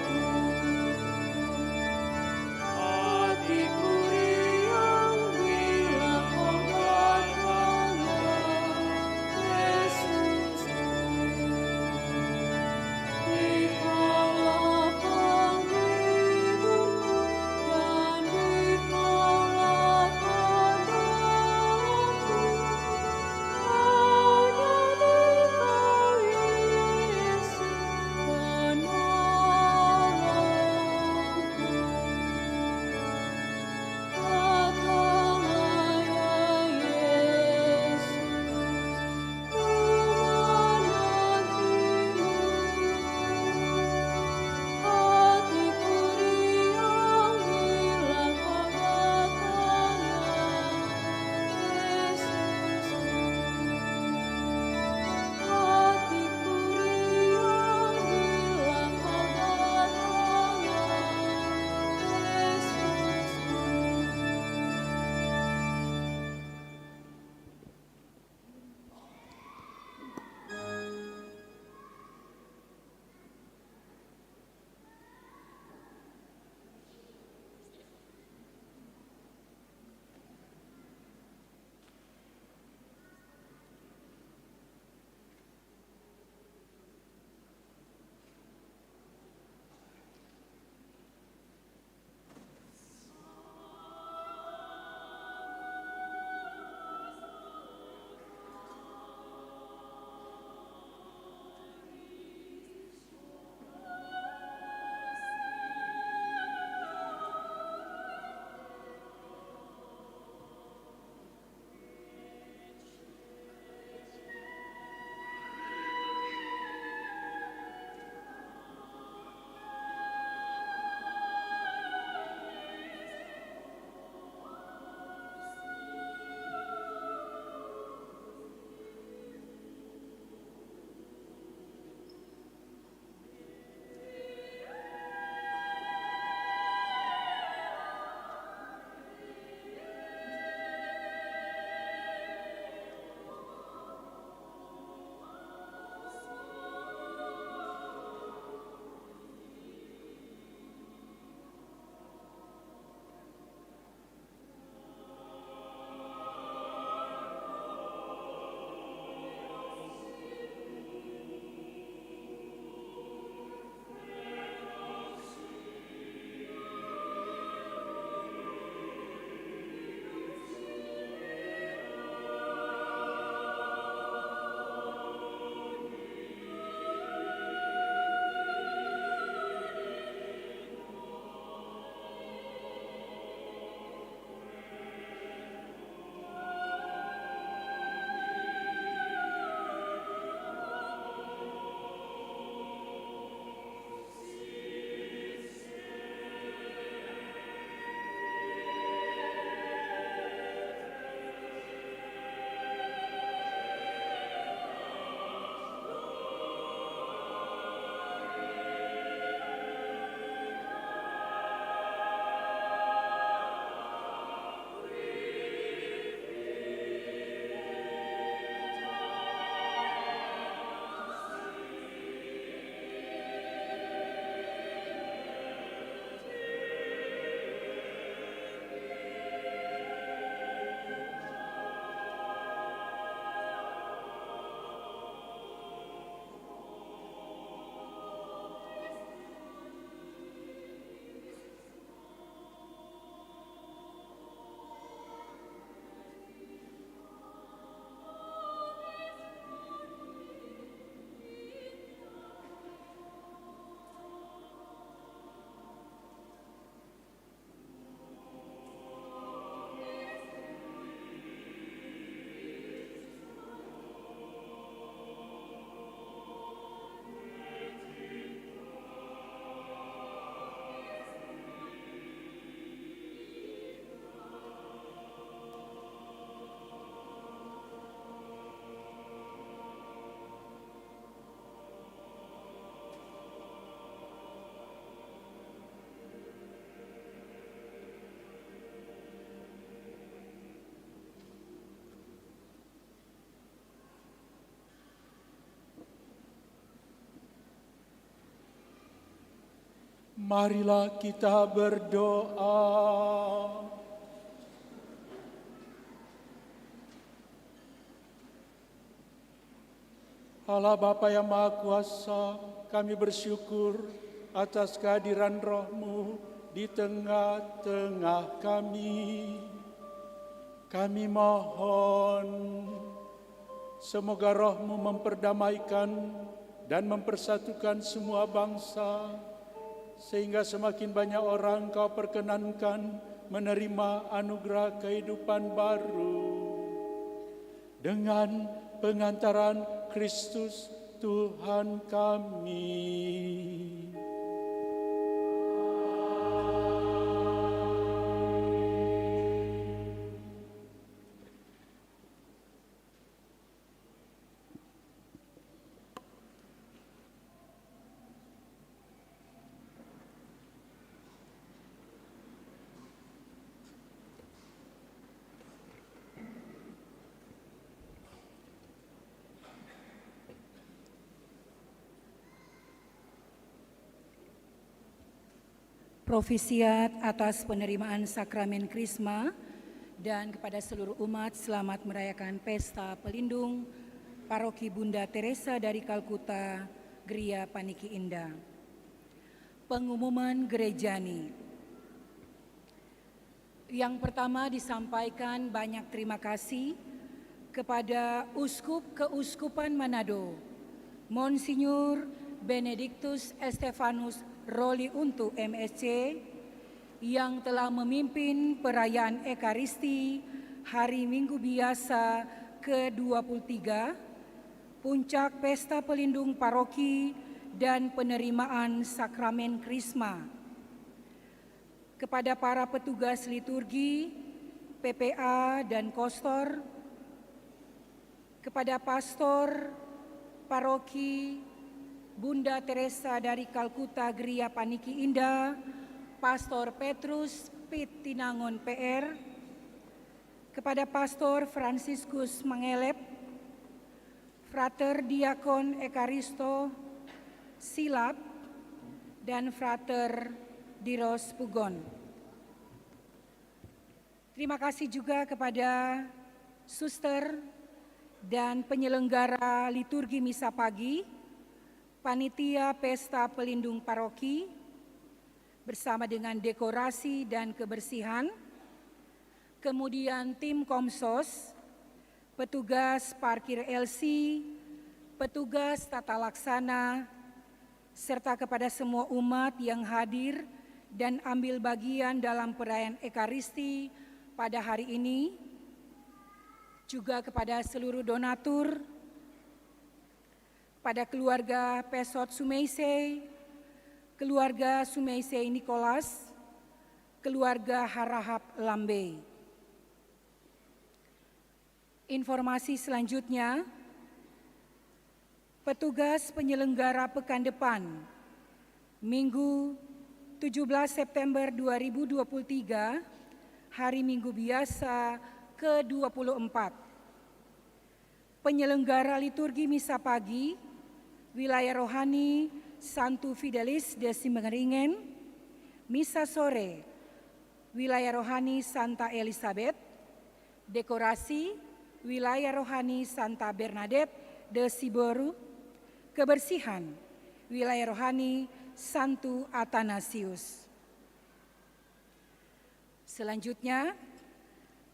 Marilah kita berdoa. Allah Bapa yang Maha Kuasa, kami bersyukur atas kehadiran Roh-Mu di tengah-tengah kami. Kami mohon, semoga Roh-Mu memperdamaikan dan mempersatukan semua bangsa, sehingga semakin banyak orang Kau perkenankan menerima anugerah kehidupan baru. Dengan pengantaran Kristus Tuhan kami. Profisiat atas penerimaan sakramen Krisma dan kepada seluruh umat selamat merayakan Pesta Pelindung Paroki Bunda Teresa dari Kalkuta, Gria Paniki Indah. Pengumuman Gerejani. Yang pertama disampaikan banyak terima kasih kepada Uskup Keuskupan Manado, Monsinyur Benedictus Estefanus Roli Untu MSC, yang telah memimpin perayaan Ekaristi Hari Minggu Biasa ke-23, Puncak Pesta Pelindung Paroki dan penerimaan Sakramen Krisma. Kepada para petugas liturgi, PPA dan Kostor, kepada Pastor Paroki Bunda Teresa dari Kalkuta Gria Paniki Indah, Pastor Petrus Pit Tinangon PR, kepada Pastor Franciscus Mangelep, Frater Diakon Ekaristo Silap, dan Frater Diros Pugon. Terima kasih juga kepada suster dan penyelenggara liturgi misa pagi, Panitia Pesta Pelindung Paroki, bersama dengan dekorasi dan kebersihan, kemudian tim Komsos, petugas parkir LC, petugas tata laksana, serta kepada semua umat yang hadir dan ambil bagian dalam perayaan Ekaristi pada hari ini, juga kepada seluruh donatur, pada keluarga Pesot Sumeisei, keluarga Sumeisei Nicholas, keluarga Harahap Lambe. Informasi selanjutnya, petugas penyelenggara pekan depan, Minggu 17 September 2023, Hari Minggu Biasa ke-24. Penyelenggara liturgi misa pagi, Wilayah Rohani Santu Fidelis de Simengeringen, misa sore, Wilayah Rohani Santa Elizabeth, dekorasi, Wilayah Rohani Santa Bernadette de Siboru, kebersihan, Wilayah Rohani Santu Athanasius. Selanjutnya,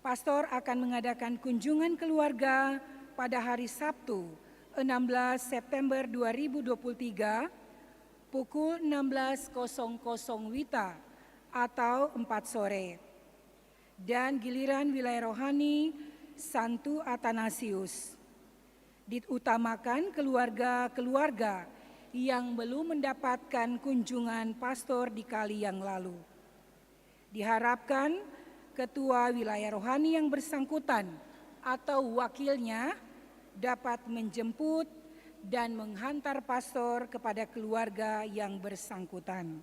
Pastor akan mengadakan kunjungan keluarga pada hari Sabtu 16 September 2023 pukul 16.00 WITA atau 4 sore. Dan giliran Wilayah Rohani Santu Athanasius. Diutamakan keluarga-keluarga yang belum mendapatkan kunjungan pastor di kali yang lalu. Diharapkan Ketua Wilayah Rohani yang bersangkutan atau wakilnya dapat menjemput dan menghantar pastor kepada keluarga yang bersangkutan.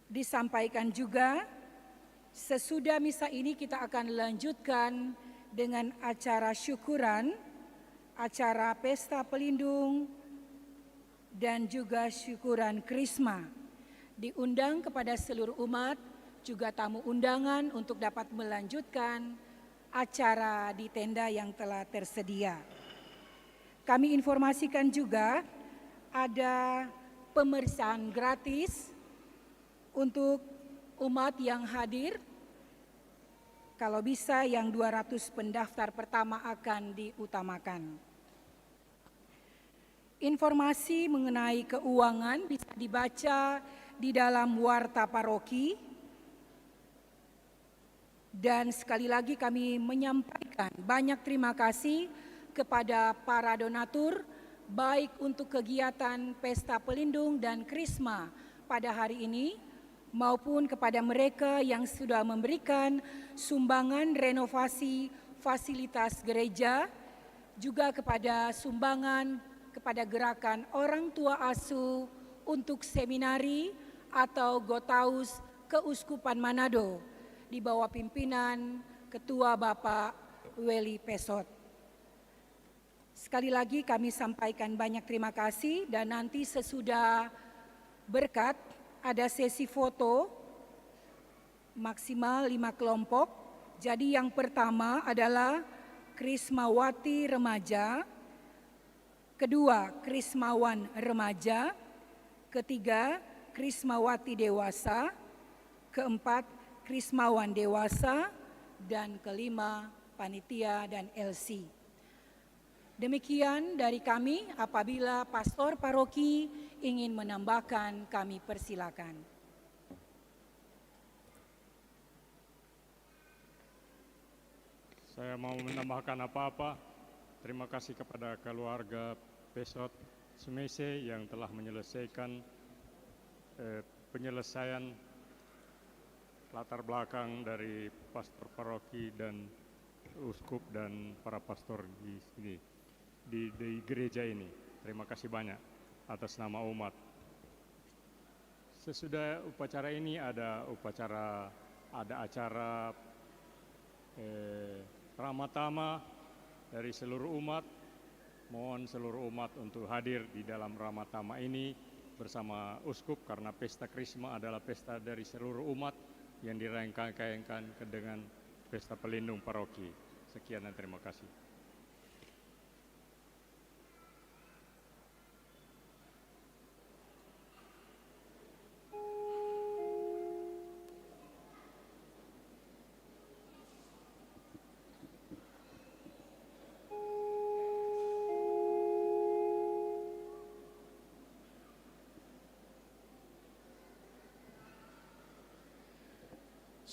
Disampaikan juga, sesudah misa ini kita akan lanjutkan dengan acara syukuran, acara Pesta Pelindung dan juga syukuran Krisma. Diundang kepada seluruh umat, juga tamu undangan untuk dapat melanjutkan acara di tenda yang telah tersedia. Kami informasikan juga ada pemeriksaan gratis untuk umat yang hadir. Kalau bisa yang 200 pendaftar pertama akan diutamakan. Informasi mengenai keuangan bisa dibaca di dalam warta paroki. Dan sekali lagi kami menyampaikan banyak terima kasih kepada para donatur, baik untuk kegiatan Pesta Pelindung dan Krisma pada hari ini, maupun kepada mereka yang sudah memberikan sumbangan renovasi fasilitas gereja, juga kepada sumbangan kepada gerakan orang tua asuh untuk seminari atau Gotaus Keuskupan Manado di bawah pimpinan Ketua Bapak Weli Pesot. Sekali lagi kami sampaikan banyak terima kasih, dan nanti sesudah berkat ada sesi foto maksimal 5 kelompok. Jadi yang pertama adalah Krismawati Remaja, kedua Krismawan Remaja, ketiga Krismawati Dewasa, keempat Krismawan Dewasa, dan kelima panitia dan LC. Demikian dari kami. Apabila pastor paroki ingin menambahkan, kami persilakan. Saya mau menambahkan apa-apa. Terima kasih kepada keluarga Pesot Sumese yang telah menyelesaikan penyelesaian latar belakang dari pastor paroki dan uskup dan para pastor di sini. Di gereja ini. Terima kasih banyak atas nama umat. Sesudah upacara ini ada acara Ramatama dari seluruh umat. Mohon seluruh umat untuk hadir di dalam Ramatama ini bersama uskup, karena pesta Krisma adalah pesta dari seluruh umat yang dirangkaikan dengan Pesta Pelindung Paroki. Sekian dan terima kasih.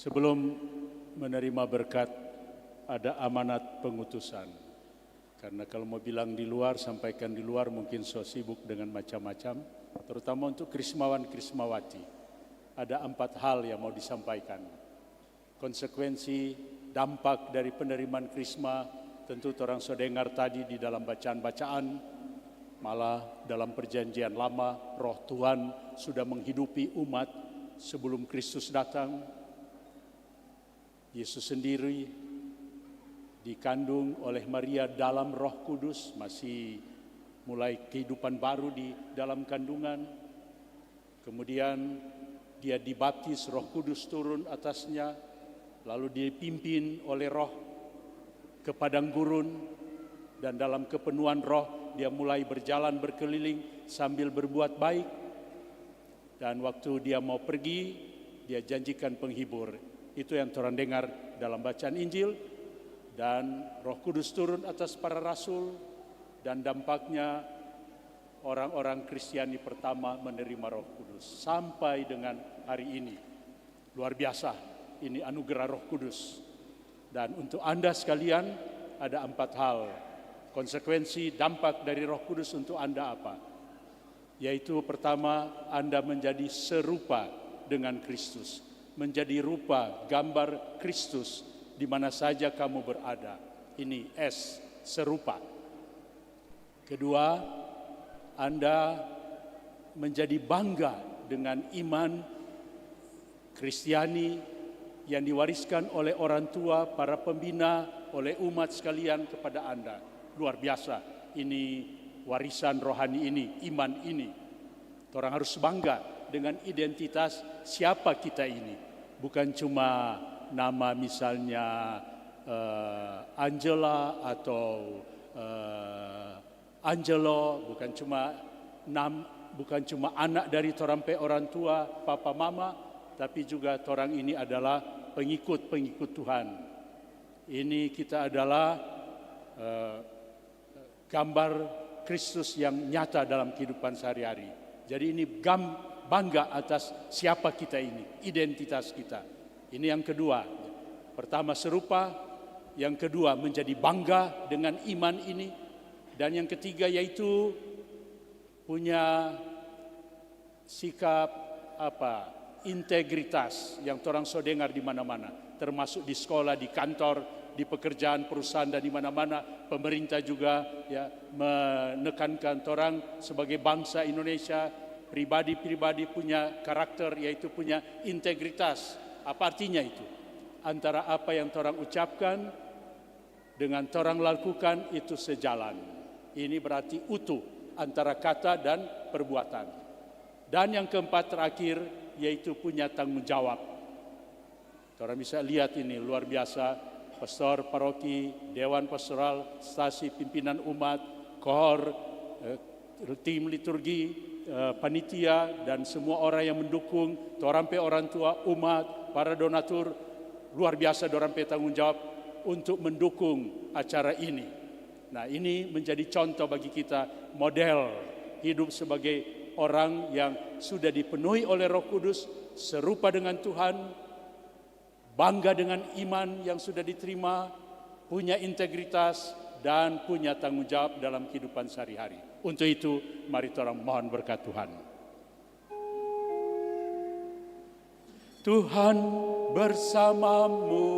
Sebelum menerima berkat, ada amanat pengutusan. Karena kalau mau bilang di luar, sampaikan di luar, mungkin so sibuk dengan macam-macam. Terutama untuk Krismawan Krismawati. Ada 4 hal yang mau disampaikan. Konsekuensi, dampak dari penerimaan Krisma, tentu orang so dengar tadi di dalam bacaan-bacaan. Malah dalam perjanjian lama, roh Tuhan sudah menghidupi umat sebelum Kristus datang. Yesus sendiri dikandung oleh Maria dalam Roh Kudus, masih mulai kehidupan baru di dalam kandungan. Kemudian dia dibaptis, Roh Kudus turun atasnya, lalu dipimpin oleh Roh ke padang gurun, dan dalam kepenuhan Roh dia mulai berjalan berkeliling sambil berbuat baik. Dan waktu dia mau pergi, dia janjikan penghibur. Itu yang orang dengar dalam bacaan Injil, dan Roh Kudus turun atas para rasul, dan dampaknya orang-orang Kristiani pertama menerima Roh Kudus sampai dengan hari ini. Luar biasa, ini anugerah Roh Kudus. Dan untuk Anda sekalian ada 4 hal. Konsekuensi dampak dari Roh Kudus untuk Anda apa? Yaitu pertama, Anda menjadi serupa dengan Kristus. Menjadi rupa gambar Kristus di mana saja kamu berada. Ini S, serupa. Kedua, Anda menjadi bangga dengan iman Kristiani yang diwariskan oleh orang tua, para pembina, oleh umat sekalian kepada Anda. Luar biasa. Ini warisan rohani ini, iman ini. Orang harus bangga dengan identitas siapa kita ini. Bukan cuma nama misalnya Angela atau Angelo, bukan cuma anak dari orang tua, papa mama, tapi juga orang ini adalah pengikut Tuhan. Ini kita adalah gambar Kristus yang nyata dalam kehidupan sehari-hari. Jadi ini bangga atas siapa kita ini, identitas kita. Ini yang kedua. Pertama serupa, yang kedua menjadi bangga dengan iman ini, dan yang ketiga yaitu punya sikap integritas yang orang so dengar di mana-mana, termasuk di sekolah, di kantor, di pekerjaan perusahaan dan di mana-mana. Pemerintah juga ya menekankan orang sebagai bangsa Indonesia, pribadi-pribadi punya karakter, yaitu punya integritas. Apa artinya itu? Antara apa yang orang ucapkan dengan orang lakukan itu sejalan. Ini berarti utuh antara kata dan perbuatan. Dan yang keempat terakhir yaitu punya tanggung jawab. Orang bisa lihat ini luar biasa, pastor paroki, dewan pastoral, stasi pimpinan umat, kohor, tim liturgi, panitia dan semua orang yang mendukung, orang tua umat, para donatur, luar biasa dorang tanggung jawab untuk mendukung acara ini. Nah, ini menjadi contoh bagi kita, model hidup sebagai orang yang sudah dipenuhi oleh Roh Kudus, serupa dengan Tuhan, bangga dengan iman yang sudah diterima, punya integritas dan punya tanggung jawab dalam kehidupan sehari-hari. Untuk itu, mari kita mohon berkat Tuhan. Tuhan bersamamu.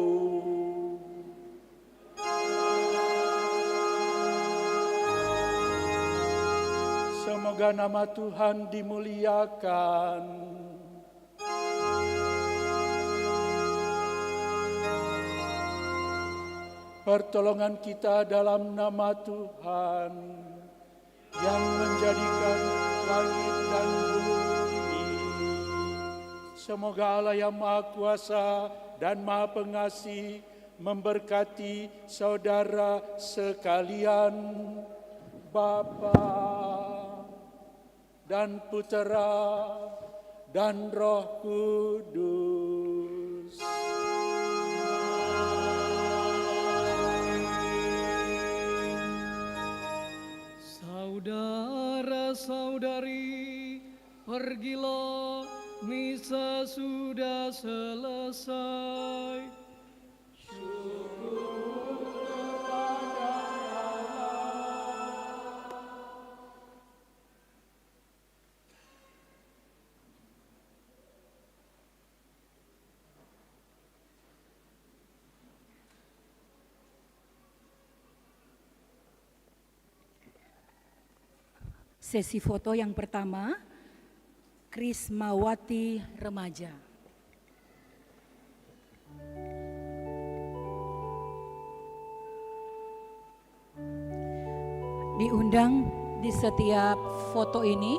Semoga nama Tuhan dimuliakan. Pertolongan kita dalam nama Tuhan yang menjadikan langit dan bumi. Semoga Allah yang Maha Kuasa dan Maha Pengasih memberkati saudara sekalian, Bapa dan Putera dan Roh Kudus. Saudara-saudari, pergilah, misa sudah selesai. Syukur kepada Allah. Sesi foto yang pertama, Krismawati remaja. Diundang di setiap foto ini